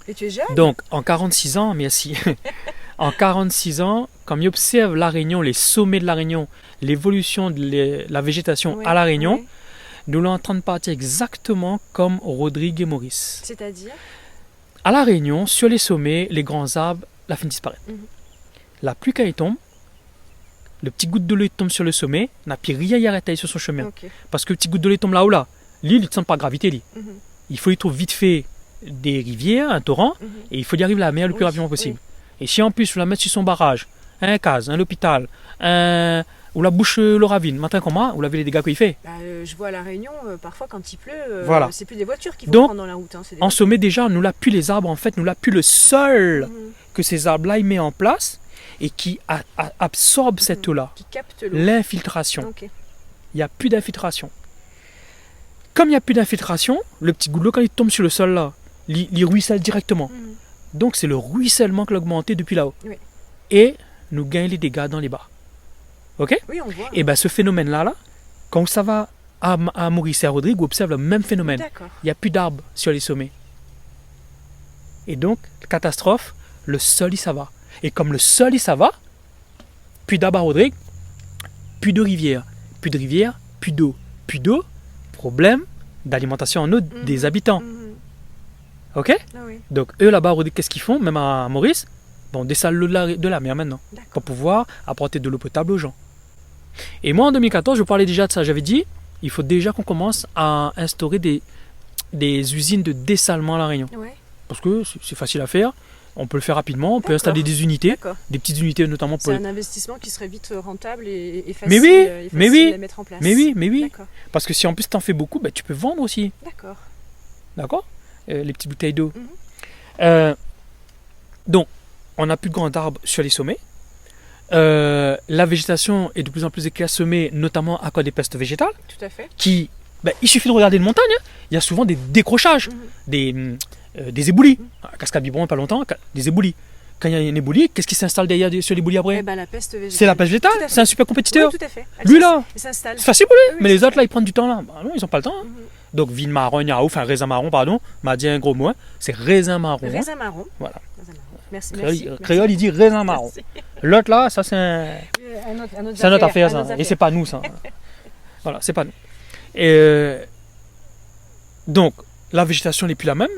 Et tu es jeune? Donc, en 46 ans, merci. En 46 ans, comme j'observe la Réunion, les sommets de la Réunion, l'évolution de la végétation à la Réunion, nous sommes en train de partir exactement comme Rodrigue et Maurice. C'est-à-dire? À la Réunion, sur les sommets, les grands arbres, la fin disparaît. La pluie quand elle tombe, le petit goutte de l'eau tombe sur le sommet, n'a plus rien à arrêter sur son chemin. Parce que le petit goutte de l'eau tombe là ou là. L'île, il ne sent pas gravité. Il faut y trouver vite fait des rivières, un torrent, et il faut y arriver à la mer le plus rapidement possible. Et si en plus vous la mettez sur son barrage, un case, un hôpital, ou la bouche le ravine, maintenant comment, vous avez les dégâts qu'il fait. Je vois à la Réunion, parfois quand il pleut, c'est plus des voitures qui vont prendre dans la route. Hein, en sommet déjà, nous l'a plus les arbres, en fait, nous l'a plus le sol que ces arbres-là ils mettent en place et qui absorbe cette eau-là. Qui capte l'eau. L'infiltration. Il n'y a plus d'infiltration. Comme il n'y a plus d'infiltration, le petit goulot, quand il tombe sur le sol là, il ruisselle directement. Donc c'est le ruissellement qui a augmenté depuis là-haut. Et nous gagnons les dégâts dans les bas. Ok? Oui, on voit. Et bien ce phénomène-là, quand ça va à Maurice et à Rodrigue, on observe le même phénomène. Il n'y a plus d'arbres sur les sommets. Et donc, catastrophe, le sol, ça va. Et comme le sol, ça va, plus d'arbres à Rodrigue, plus de rivières. Plus de rivières, plus d'eau. Plus d'eau, problème d'alimentation en eau des habitants. Ok? Donc eux là-bas à Rodrigue, qu'est-ce qu'ils font? Même à Maurice, on dessale l'eau de la mer maintenant. Pour pouvoir apporter de l'eau potable aux gens. Et moi en 2014, je parlais déjà de ça. J'avais dit, il faut déjà qu'on commence à instaurer des usines de dessalement à La Réunion. Parce que c'est facile à faire. On peut le faire rapidement, on peut installer des unités, des petites unités notamment pour... C'est un investissement qui serait vite rentable et facile à mettre en place. Mais oui. Parce que si en plus tu en fais beaucoup, tu peux vendre aussi. D'accord. Les petites bouteilles d'eau. Donc, on n'a plus de grands arbres sur les sommets. La végétation est de plus en plus éclairsemée, notamment à cause des pestes végétales. Tout à fait. Il suffit de regarder une montagne, il y a souvent des décrochages, des éboulis. Cascade Biberon, pas longtemps, des éboulis. Quand il y a une éboulis, qu'est-ce qui s'installe derrière sur l'éboulis après? La peste végétale. C'est la peste végétale, c'est un super compétiteur. Oui, tout à fait. Lui là, c'est facile pour lui. Mais les autres là, ils prennent du temps là. Non, ils n'ont pas le temps. Donc, vigne marron, raisin marron, pardon, m'a dit un gros mot, c'est raisin marron. Raisin marron. Voilà. Merci. Créole, il dit raisin marron. L'autre là, ça c'est c'est notre affaire, ça. Et c'est pas nous, ça. Voilà, c'est pas nous. Et donc, la végétation n'est plus la même.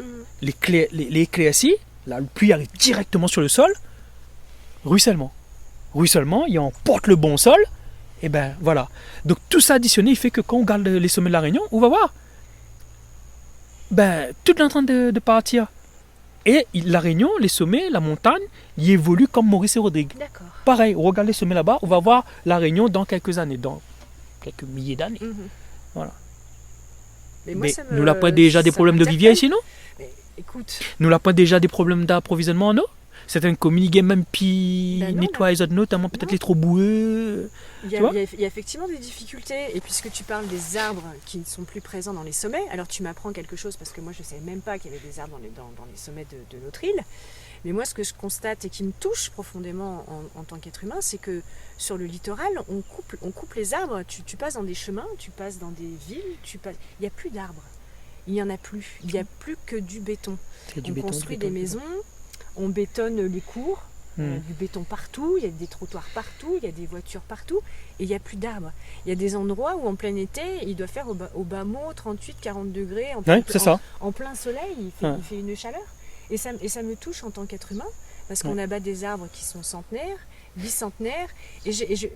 Les éclaircies, la pluie arrive directement sur le sol. Ruissellement, il emporte le bon sol. Et ben voilà. Donc tout ça additionné, il fait que quand on regarde les sommets de la Réunion, on va voir. Tout est en train de partir. Et la Réunion, les sommets, la montagne, ils évoluent comme Maurice et Rodrigue. Pareil, on regarde les sommets là-bas, on va voir la Réunion dans quelques années, dans quelques milliers d'années. Voilà. Mais nous n'avons pas déjà des problèmes de rivière ici, non? Écoute. Nous n'avons pas déjà des problèmes d'approvisionnement en eau? Certaines communes qui même puis nettoient les autres, notamment peut-être les trop boueux. Il y a effectivement des difficultés. Et puisque tu parles des arbres qui ne sont plus présents dans les sommets, alors tu m'apprends quelque chose parce que moi je ne savais même pas qu'il y avait des arbres dans les sommets de notre île. Mais moi ce que je constate et qui me touche profondément en tant qu'être humain, c'est que sur le littoral, on coupe les arbres. Tu passes dans des chemins, tu passes dans des villes, il n'y a plus d'arbres. Il n'y en a plus. Il n'y a plus que du béton. On construit des maisons. On bétonne les cours, du béton partout, il y a des trottoirs partout, il y a des voitures partout, et il n'y a plus d'arbres. Il y a des endroits où en plein été, il doit faire au bas mot 38-40 degrés, en plein soleil, il fait une chaleur. Et ça me touche en tant qu'être humain, parce qu'on abat des arbres qui sont centenaires, bicentenaires, et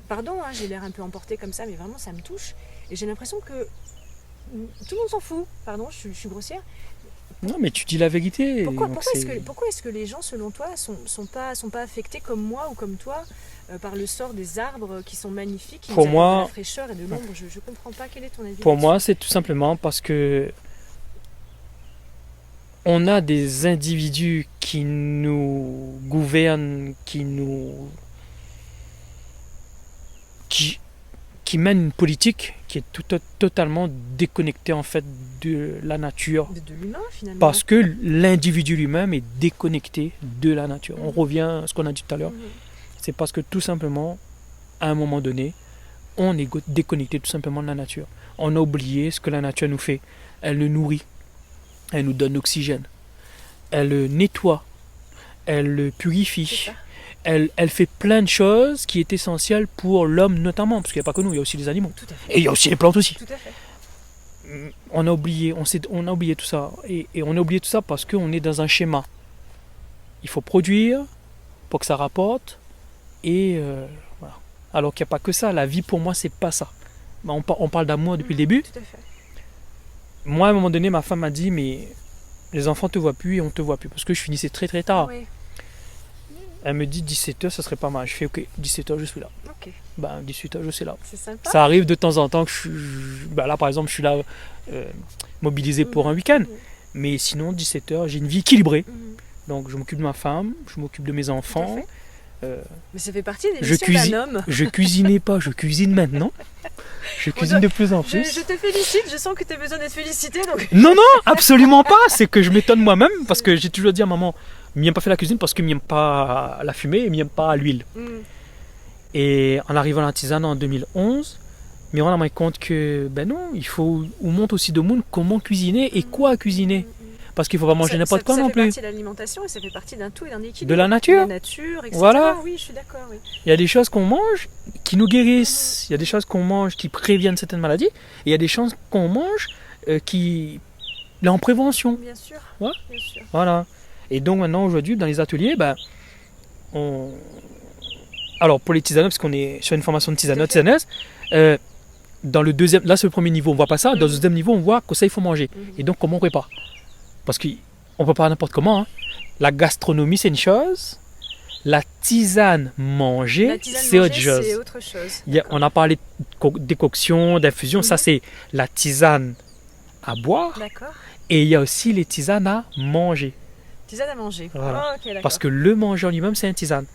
pardon, j'ai l'air un peu emportée comme ça, mais vraiment ça me touche, et j'ai l'impression que tout le monde s'en fout, pardon, je suis grossière. Non, mais tu dis la vérité. Pourquoi est-ce que les gens, selon toi, sont pas affectés comme moi ou comme toi par le sort des arbres qui sont magnifiques, qui pour moi, de la fraîcheur et de l'ombre? Je ne comprends pas. Quel est ton avis? Pour moi, c'est tout simplement parce que on a des individus qui nous gouvernent, qui mènent une politique qui est totalement déconnectée en fait de la nature. De l'humain finalement. Parce que l'individu lui-même est déconnecté de la nature. On revient à ce qu'on a dit tout à l'heure. C'est parce que tout simplement, à un moment donné, on est déconnecté tout simplement de la nature. On a oublié ce que la nature nous fait. Elle nous nourrit, elle nous donne l'oxygène, elle nettoie, elle purifie. Elle fait plein de choses qui est essentielles pour l'homme notamment, parce qu'il n'y a pas que nous, il y a aussi les animaux. Et il y a aussi les plantes aussi. Tout à fait. On a oublié tout ça. Et on a oublié tout ça parce qu'on est dans un schéma. Il faut produire pour que ça rapporte. Et voilà. Alors qu'il n'y a pas que ça. La vie pour moi, c'est pas ça. On parle d'amour depuis le début. Tout à fait. Moi, à un moment donné, ma femme m'a dit, mais les enfants ne te voient plus et on ne te voit plus. Parce que je finissais très très tard. Oui. Elle me dit 17h, ça serait pas mal. Je fais ok, 17h, je suis là. Ok. 18h, je suis là. C'est sympa. Ça arrive de temps en temps que là, par exemple, je suis là mobilisé pour un week-end. Mais sinon, 17h, j'ai une vie équilibrée. Donc, je m'occupe de ma femme, je m'occupe de mes enfants. Mais ça fait partie des missions d'un homme. Je cuisinais pas, je cuisine maintenant. Je cuisine de plus en plus. Je te félicite, je sens que tu as besoin d'être félicité. Donc... Non, absolument pas. C'est que je m'étonne moi-même parce que j'ai toujours dit à maman, il n'aime pas faire la cuisine parce qu'il n'aime pas la fumée et il n'aime pas l'huile. Et en arrivant à la tisane en 2011, mais on a rendu compte que non, on montre aussi de monde comment cuisiner et quoi cuisiner. Parce qu'il ne faut pas manger n'importe quoi non plus. Ça fait partie de l'alimentation et ça fait partie d'un tout et d'un équilibre. De la nature. De la nature, etc. Voilà. Oui, je suis d'accord. Oui. Il y a des choses qu'on mange qui nous guérissent. Il y a des choses qu'on mange qui préviennent certaines maladies. Et il y a des choses qu'on mange qui sont en prévention. Bien sûr. Ouais. Bien sûr. Voilà. Et donc maintenant, aujourd'hui, dans les ateliers, alors pour les tisaneux, parce qu'on est sur une formation de tisaneuse, dans le deuxième, là c'est le premier niveau, on voit pas ça. Dans le deuxième niveau, on voit que ça il faut manger. Et donc comment on prépare? Parce qu'on ne peut pas n'importe comment. Hein. La gastronomie c'est une chose, la tisane manger c'est autre chose. On a parlé de décoction, d'infusion, ça c'est la tisane à boire. D'accord. Et il y a aussi les tisanes à manger. Tisane à manger. Voilà. Oh, okay, parce que le manger en lui-même, c'est une tisane.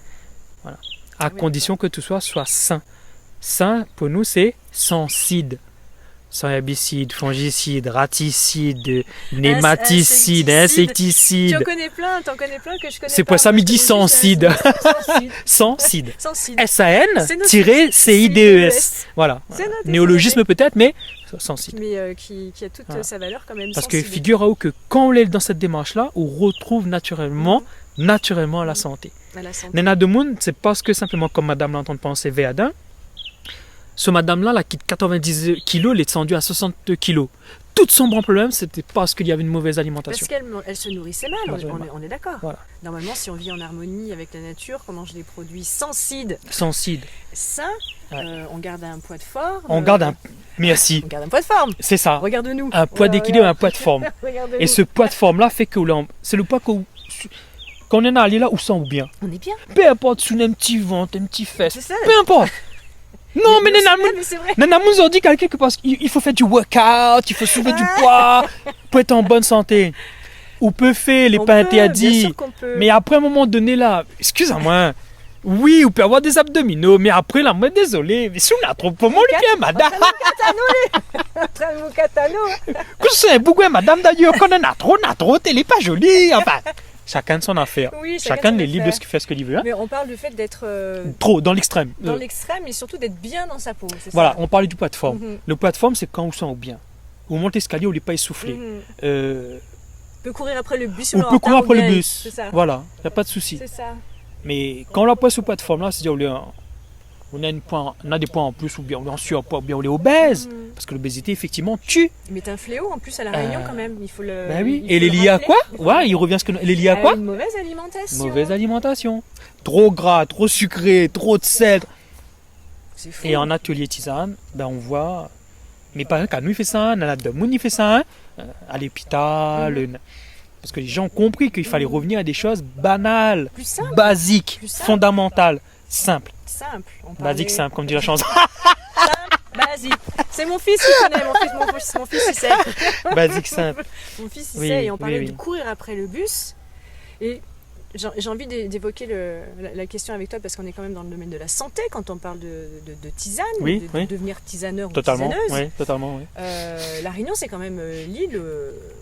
Voilà. À condition que tout soit sain. Sain, pour nous, c'est sans cide. Sans herbicide, fongicide, raticide, nématicide, insecticide. Tu en connais plein que je connais. C'est pour ça midi sans cide. Sans cide. SAN-CIDES. Voilà. Néologisme peut-être, mais sans cide. Mais qui a toute sa valeur quand même. Parce que figure-vous que quand on est dans cette démarche-là, on retrouve naturellement la santé. Nena de Moun, c'est parce que simplement comme madame l'entend penser Véadin, ce madame-là, qui quitte 90 kilos, elle est descendue à 60 kilos. Tout son bon problème, c'était parce qu'il y avait une mauvaise alimentation. Parce qu'elle se nourrissait mal, on est d'accord. Voilà. Normalement, si on vit en harmonie avec la nature, qu'on mange des produits sans cide, sains, on garde un poids de forme. Merci. On garde un poids de forme. C'est ça. Regarde-nous. Un poids d'équilibre, un poids de forme. Et ce poids de forme-là fait que c'est le poids qu'on est allé là où ça ou bien. On est bien. Peu importe, sous un petit ventre, un petit fesse. C'est ça. Peu importe. Non, mais Nana Mouz dit quelque parce qu'il faut faire du workout, il faut soulever du poids pour être en bonne santé. on peut faire les On pas peut, interdits. bien sûr qu'on peut. Mais après un moment donné là, excusez-moi, oui, on peut avoir des abdominaux, mais après là, moi désolé, mais si on a trop pour moi, lui bien, madame. Que c'est, pourquoi madame d'ailleurs, qu'on en a trop, elle est pas jolie. Enfin, chacun de son affaire. Oui, Chacun est libre de ce qu'il fait, ce qu'il veut. Hein. Mais on parle du fait d'être Trop, dans l'extrême. dans l'extrême et surtout d'être bien dans sa peau. C'est Voilà, ça. on parlait du poids de forme. Mhm. Le poids de forme, c'est quand on sent bien. On monte l'escalier, on n'est pas essoufflé. Mhm. Euh, On peut courir après le bus. on peut courir après le bus. C'est ça. Voilà, il n'y a pas de souci. C'est ça. Mais quand on a pas ce poids de forme là, c'est-à-dire on a des points en plus, ou bien on est en surpoids, ou bien on est obèse. Mhm. Parce que l'obésité, effectivement, tue. Mais t'es un fléau en plus à la Réunion quand même. Il faut le. Ben oui. il Et faut elle est le liée à rappeler. quoi? Ouais, il revient à ce que. Elle est liée à quoi? Une mauvaise alimentation. Mauvaise alimentation. Trop gras, trop sucré, trop de sel. C'est fou. Et en atelier tisane, ben on voit. Mais pas qu'à nous il fait ça, hein, Nana Demoun il fait ça, hein, à l'hôpital. Parce que les gens ont compris qu'il fallait revenir à des choses banales, Plus simple. basiques, Plus simple. fondamentales, simples. Simple. On Basique, parlait- simple, comme dit la chanson. Simple, basique. C'est mon fils qui connaît. Mon fils il sait. Basique, simple. Mon fils il Oui, sait. Et on oui, parlait oui. de courir après le bus. Et j'ai envie d'évoquer la question avec toi parce qu'on est quand même dans le domaine de la santé quand on parle de tisane, Oui, de oui. devenir tisaneur Totalement, ou tisaneuse. oui, totalement, oui. La Réunion, c'est quand même l'île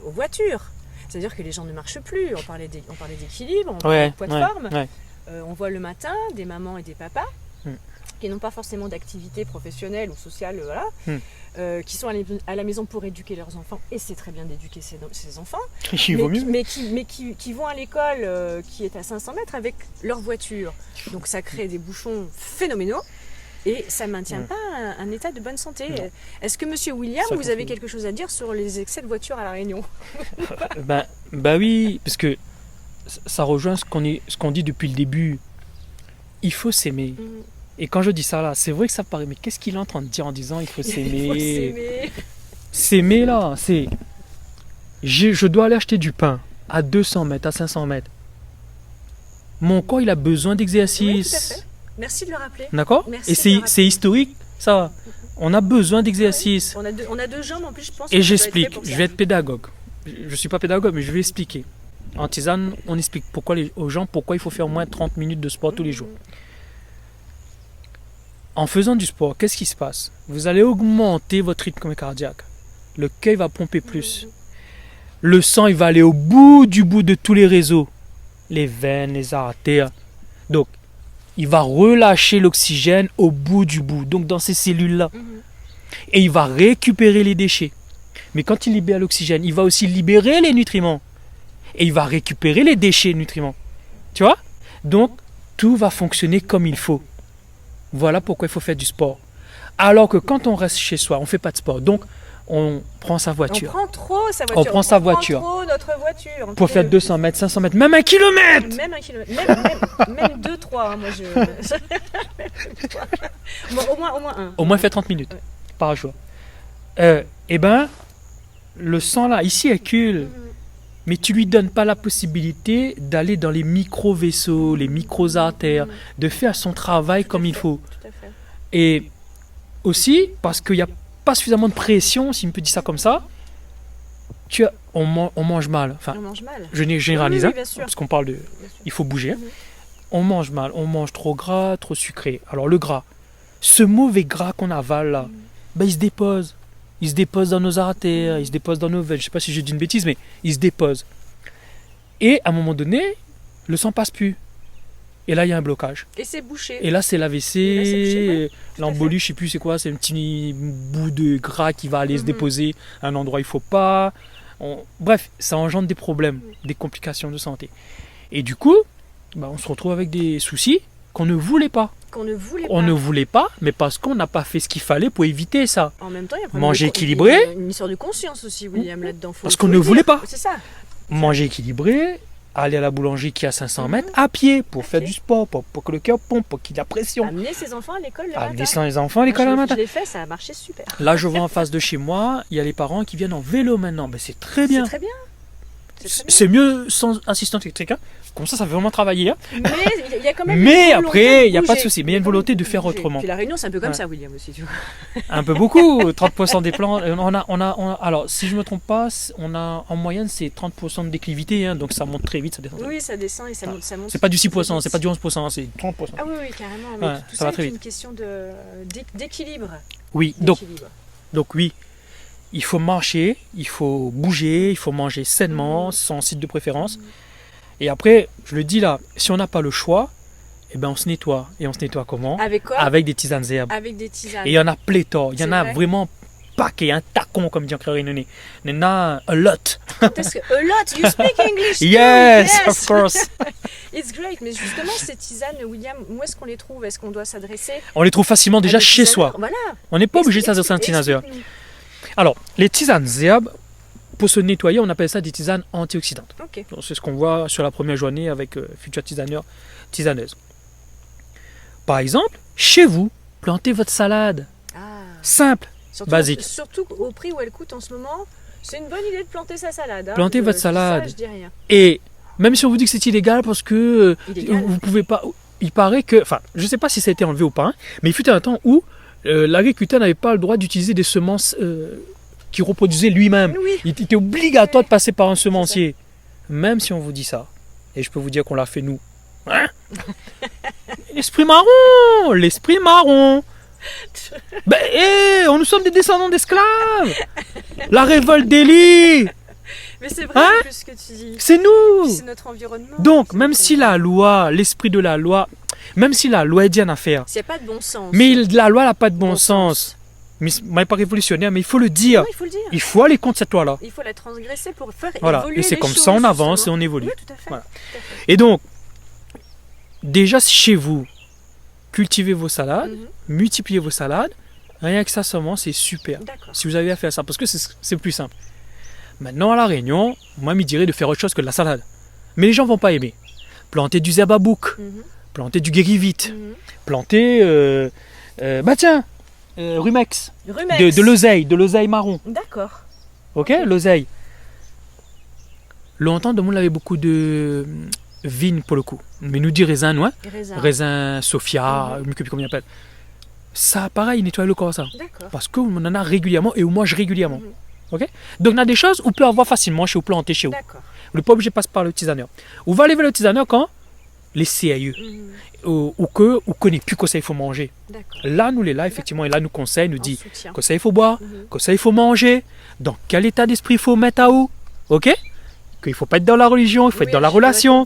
aux voitures. C'est-à-dire que les gens ne marchent plus. On parlait d'équilibre, on parlait Ouais, de poids de ouais, forme. ouais. On voit le matin des mamans et des papas Mm. qui n'ont pas forcément d'activité professionnelle ou sociale, voilà, qui sont à la maison pour éduquer leurs enfants. Et c'est très bien d'éduquer ses enfants. Il vaut mieux. Mais qui vont à l'école qui est à 500 mètres avec leur voiture. Donc ça crée des bouchons phénoménaux. Et ça ne maintient pas un état de bonne santé. Non. Est-ce que Monsieur William, Ça vous avez confirme. quelque chose à dire sur les excès de voiture à La Réunion? Bah oui, parce que ça rejoint ce qu'on dit depuis le début. Il faut s'aimer. Mhm. Et quand je dis ça là, c'est vrai que ça paraît, mais qu'est-ce qu'il est en train de dire en disant il faut Il faut s'aimer? s'aimer. S'aimer là, c'est. Je dois aller acheter du pain à 200 mètres, à 500 mètres. Mon corps, il a besoin Oui, tout à d'exercice. fait. Merci de le rappeler. D'accord? Merci Et de le rappeler. c'est historique, ça. On a besoin d'exercice. On a deux jambes en plus, je pense. Et que ça doit être fait j'explique, pour je ça. vais être pédagogue. Je ne suis pas pédagogue, mais je vais expliquer. En tisane, on explique aux gens pourquoi il faut faire au moins 30 minutes de sport tous les jours. En faisant du sport, qu'est-ce qui se passe? Vous allez augmenter votre rythme cardiaque. Le cœur va pomper plus. Le sang, il va aller au bout de tous les réseaux. Les veines, les artères. Donc, il va relâcher l'oxygène au bout du bout. Donc, dans ces cellules-là. Mhm. Et il va récupérer les déchets. Mais quand il libère l'oxygène, il va aussi libérer les nutriments. Et il va récupérer les déchets nutriments. Tu vois? Donc, tout va fonctionner comme il faut. Voilà pourquoi il faut faire du sport. Alors que quand on reste chez soi, on ne fait pas de sport. Donc, on prend sa On voiture. prend trop sa voiture. On prend sa voiture. Trop notre voiture. Pour faire 200 mètres, 500 mètres, même 1 kilomètre. Même 1 kilomètre. Même 2-3. Moi, je. Bon, au moins 1. Au moins faire 30 minutes Ouais. par jour. Eh ben, le sang là, il circule. Mais tu lui donnes pas la possibilité d'aller dans les micro-vaisseaux, les micro-artères, de faire son travail comme il faut. Tout à fait. Et aussi, parce qu'il n'y a pas suffisamment de pression, si on peut dire ça comme ça, on mange mal. Enfin, On mange mal. je généralise, Oui, hein, bien sûr. parce qu'on parle de... Bien sûr. Il faut bouger. hein. Mhm. On mange mal, on mange trop gras, trop sucré. Alors le gras, ce mauvais gras qu'on avale là, ben, il se dépose. Il se dépose dans nos artères, il se dépose dans nos veines. Je ne sais pas si j'ai dit une bêtise, mais il se dépose. Et à un moment donné, le sang passe plus. Et là, il y a un blocage. Et c'est bouché. Et là, c'est Et là, c'est bouché, l'AVC, tout à l'embolie, je ne sais plus c'est quoi, c'est un petit bout de gras qui va aller se Mhm. déposer à un endroit où il ne faut pas. Bref, ça engendre des problèmes, des complications de santé. Et du coup, ben, on se retrouve avec des soucis qu'on ne voulait pas. Qu'on ne voulait pas. On ne voulait pas, mais parce qu'on n'a pas fait ce qu'il fallait pour éviter ça. En même temps, il y a un Manger problème de- équilibré. il y a une histoire de conscience aussi, William, là-dedans. Parce qu'on ne voulait pas. C'est ça. Manger équilibré, aller à la boulangerie qui est à 500 Mhm. mètres à pied pour faire pied. du sport, pour que le cœur pompe, pour qu'il y ait de la pression. Amener ses enfants à l'école le Amener matin. les enfants à l'école Moi, le matin. Je l'ai fait, ça a marché super. Là, je vois en face de chez moi, il y a les parents qui viennent en vélo maintenant. Ben, c'est très bien. C'est très bien. C'est mieux sans assistante électrique. Hein. Comme ça fait vraiment travailler. Hein. Mais il y a quand même. Mais après, il n'y a pas de souci. Mais il y a une volonté de faire autrement. Puis la Réunion, c'est un peu comme ça, William aussi, tu vois. Un peu beaucoup. 30% des plans. Alors, si je ne me trompe pas, on a en moyenne c'est 30% de déclivité. Hein, donc ça monte très vite, ça descend. Oui, ça descend et ça monte. C'est pas du 6%, c'est pas du 11%, c'est 30%. Ah oui, carrément. Mais tout ça va très vite. C'est une question d'équilibre. Oui, donc oui. Il faut marcher, il faut bouger, il faut manger sainement, sans site de préférence. Et après, je le dis là, si on n'a pas le choix, eh ben on se nettoie. Et on se nettoie comment? Avec quoi? Avec des tisanes herbes. Avec des tisanes. Et il y en a pléthore. Il y en a vraiment paquet, un tacon, comme dit en créole. Il y en a a lot. A lot? You speak English too? Yes, of course. It's great. Mais justement, ces tisanes, William, où est-ce qu'on les trouve? Est-ce qu'on doit s'adresser? On les trouve facilement déjà chez soi. Voilà. On n'est pas obligé de s'adresser à un tisane. Alors, les tisanes herbes, pour se nettoyer, on appelle ça des tisanes antioxydantes. Okay. C'est ce qu'on voit sur la première journée avec futurs tisaneurs, tisaneuses. Par exemple, chez vous, plantez votre salade. Simple, basique. Surtout au prix où elle coûte en ce moment, c'est une bonne idée de planter sa salade. Hein. Plantez votre salade. Ça, je dis rien. Et même si on vous dit que c'est illégal parce que vous pouvez pas... Il paraît que... Enfin, je ne sais pas si ça a été enlevé ou pas, hein, mais il fut un temps où l'agriculteur n'avait pas le droit d'utiliser des semences qu'il reproduisait lui-même. Oui. Il était obligatoire de passer par un semencier. Même si on vous dit ça, et je peux vous dire qu'on l'a fait nous. Hein? L'esprit marron! L'esprit marron! Nous sommes des descendants d'esclaves! La révolte d'Élie! Mais c'est vrai en plus ce que tu dis. C'est nous! C'est notre environnement. Donc, même si la loi, l'esprit de la loi, même si la loi est bien à faire. Il n'y a pas de bon sens. Mais la loi n'a pas de bon sens. Mais n'est pas révolutionnaire, mais il faut le dire. Non, il faut le dire. Il faut aller contre cette loi-là. Il faut la transgresser pour faire Et évoluer c'est les comme choses, ça on avance justement. et on évolue. Oui, tout à fait. Voilà. Tout à fait. Et donc, déjà chez vous, cultivez vos salades, multipliez vos salades. Rien que ça seulement, c'est super. Si vous avez à faire ça, parce que c'est plus simple. Maintenant, à La Réunion, moi, me dirait de faire autre chose que de la salade. Mais les gens ne vont pas aimer. Planter du zerbabouk, planter du guérivite, planter, rumex, de l'oseille marron. D'accord. Ok, l'oseille. Longtemps, le monde avait beaucoup de vignes pour le coup. Mais nous dit raisin, non? Raisin Sophia, comment on appelle. Ça, pareil, nettoyer le corps, ça. Parce qu'on en a régulièrement et on mange régulièrement. Okay? Donc, on a des choses où on peut avoir facilement chez vous, planter chez vous. Le pas obligé de passer par le tisaneur. On va aller vers le tisaneur quand les CAE ou que on connaît plus que ça il faut manger. Là, nous, là, effectivement, et là, nous conseille, nous dit que ça il faut boire, que ça il faut manger, dans quel état d'esprit il faut mettre à où. Ok? Qu'il ne faut pas être dans la religion, il faut être dans la relation,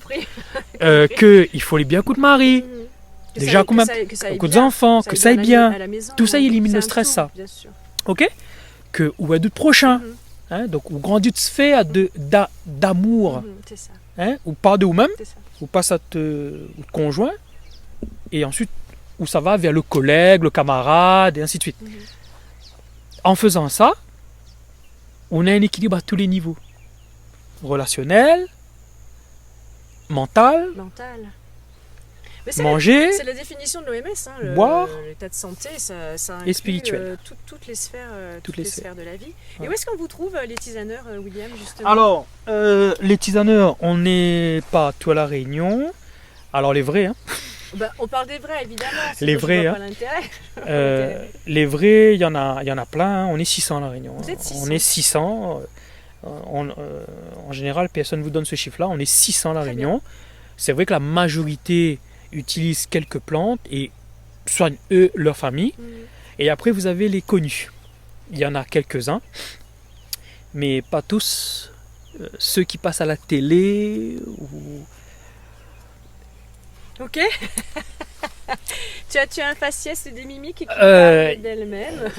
qu'il faut les bien coups de mari. Déjà, coup d'enfants, que ça aille bien. Tout ça, il élimine le stress, ça. Ok? Que ou à d'autres prochains. Hein, donc, ou grandit de se faire d'amour. Hein, ou pas de vous-même, ou pas à te conjoint. Et ensuite, où ça va vers le collègue, le camarade, et ainsi de suite. En faisant ça, on a un équilibre à tous les niveaux. Relationnel, mental. Mais manger, c'est la définition de l'OMS, hein, boire, l'état de santé, ça inclut et spirituel. Toutes les sphères, toutes les sphères de la vie. Ouais. Et où est-ce qu'on vous trouve les tisaneurs, William, justement? Alors, les tisaneurs, on n'est pas tout à La Réunion. Alors les vrais, hein. On parle des vrais, évidemment. Les vrais, hein. Les vrais, il y en a plein. Hein. On est 600 à La Réunion. Vous êtes 600. On est 600. En général, personne ne vous donne ce chiffre-là. On est 600 à La Réunion. C'est vrai que la majorité utilisent quelques plantes et soignent eux, leur famille. Et après, vous avez les connus. Il y en a quelques-uns, mais pas tous. Ceux qui passent à la télé. Ok. Tu as un faciès et des mimiques qui parlent d'elles-mêmes.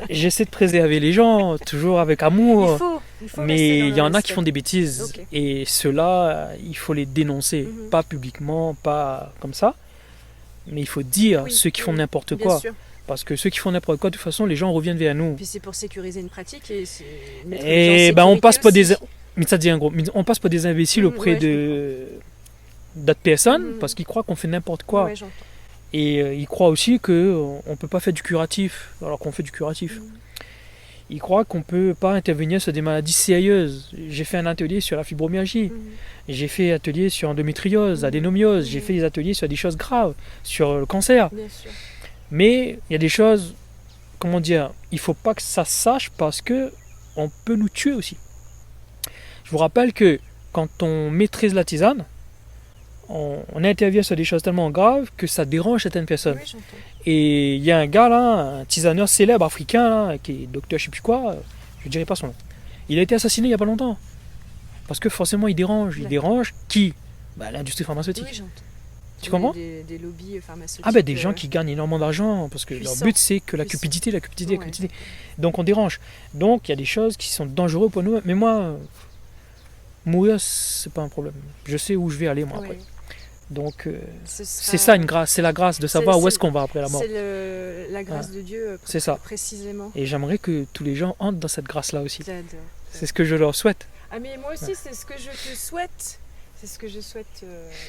J'essaie de préserver les gens, toujours avec amour. Il faut mais il y en a qui font des bêtises. Et ceux-là, il faut les dénoncer. Pas publiquement, pas comme ça. Mais il faut dire ceux qui font n'importe quoi. Sûr. Parce que ceux qui font n'importe quoi, de toute façon, les gens reviennent vers nous. Puis c'est pour sécuriser une pratique et on passe pas des... Mais ça dit un gros... On passe pas des imbéciles auprès d'autres personnes parce qu'ils croient qu'on fait n'importe quoi. Ouais, et ils croient aussi qu'on ne peut pas faire du curatif alors qu'on fait du curatif. ils croient qu'on ne peut pas intervenir sur des maladies sérieuses. J'ai fait un atelier sur la fibromyalgie, j'ai fait un atelier sur endométriose, adénomiose, j'ai fait des ateliers sur des choses graves, sur le cancer. Bien sûr. Mais il y a des choses, comment dire, il ne faut pas que ça se sache parce que on peut nous tuer aussi. Je vous rappelle que quand on maîtrise la tisane, on intervient sur des choses tellement graves que ça dérange certaines personnes. Oui, j'entends. Et il y a un gars là, un tisaneur célèbre africain là, qui est docteur je sais plus quoi, je ne dirai pas son nom. Il a été assassiné il n'y a pas longtemps. Parce que forcément il dérange. Il dérange qui? L'industrie pharmaceutique. Oui, j'entends. Tu comprends? Des lobbies pharmaceutiques. Ah des gens qui gagnent énormément d'argent parce que puissants, leur but c'est que la puissants. cupidité. Ouais. Donc on dérange. Donc il y a des choses qui sont dangereuses pour nous. Mais moi, mourir c'est pas un problème. Je sais où je vais aller moi après. Donc c'est ça une grâce, c'est la grâce de savoir où est-ce qu'on va après la mort. C'est la grâce de Dieu c'est ça. Précisément. Et j'aimerais que tous les gens entrent dans cette grâce-là aussi. J'adore. C'est ce que je leur souhaite. Ah mais moi aussi c'est ce que je te souhaite. C'est ce que je souhaite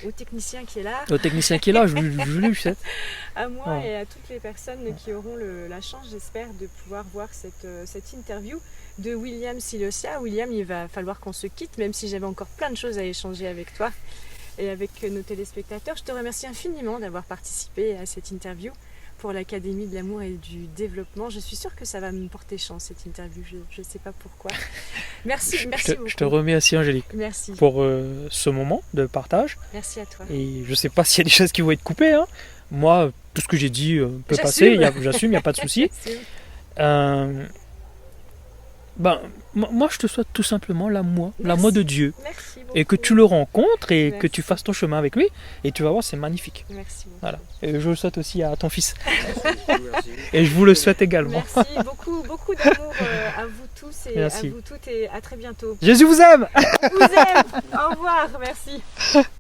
au technicien qui est là. Au technicien qui est là, je lui souhaite. À moi et à toutes les personnes qui auront la chance, j'espère, de pouvoir voir cette interview de William Silosia. William, il va falloir qu'on se quitte, même si j'avais encore plein de choses à échanger avec toi et avec nos téléspectateurs. Je te remercie infiniment d'avoir participé à cette interview pour l'Académie de l'amour et du développement. Je suis sûre que ça va me porter chance cette interview, je ne sais pas pourquoi. Merci beaucoup. Je te remercie Angélique. Merci. Pour ce moment de partage. Merci à toi. Et je ne sais pas s'il y a des choses qui vont être coupées. Hein. Moi, tout ce que j'ai dit peut passer, j'assume, il n'y a pas de souci. Moi, je te souhaite tout simplement l'amour de Dieu. Merci beaucoup. Et que tu le rencontres et que tu fasses ton chemin avec lui. Et tu vas voir, c'est magnifique. Merci beaucoup. Voilà. Et je le souhaite aussi à ton fils. Et je vous le souhaite également. Merci, beaucoup d'amour à vous tous et merci. à vous toutes et à très bientôt. Jésus vous aime. Je vous aime. Au revoir, merci.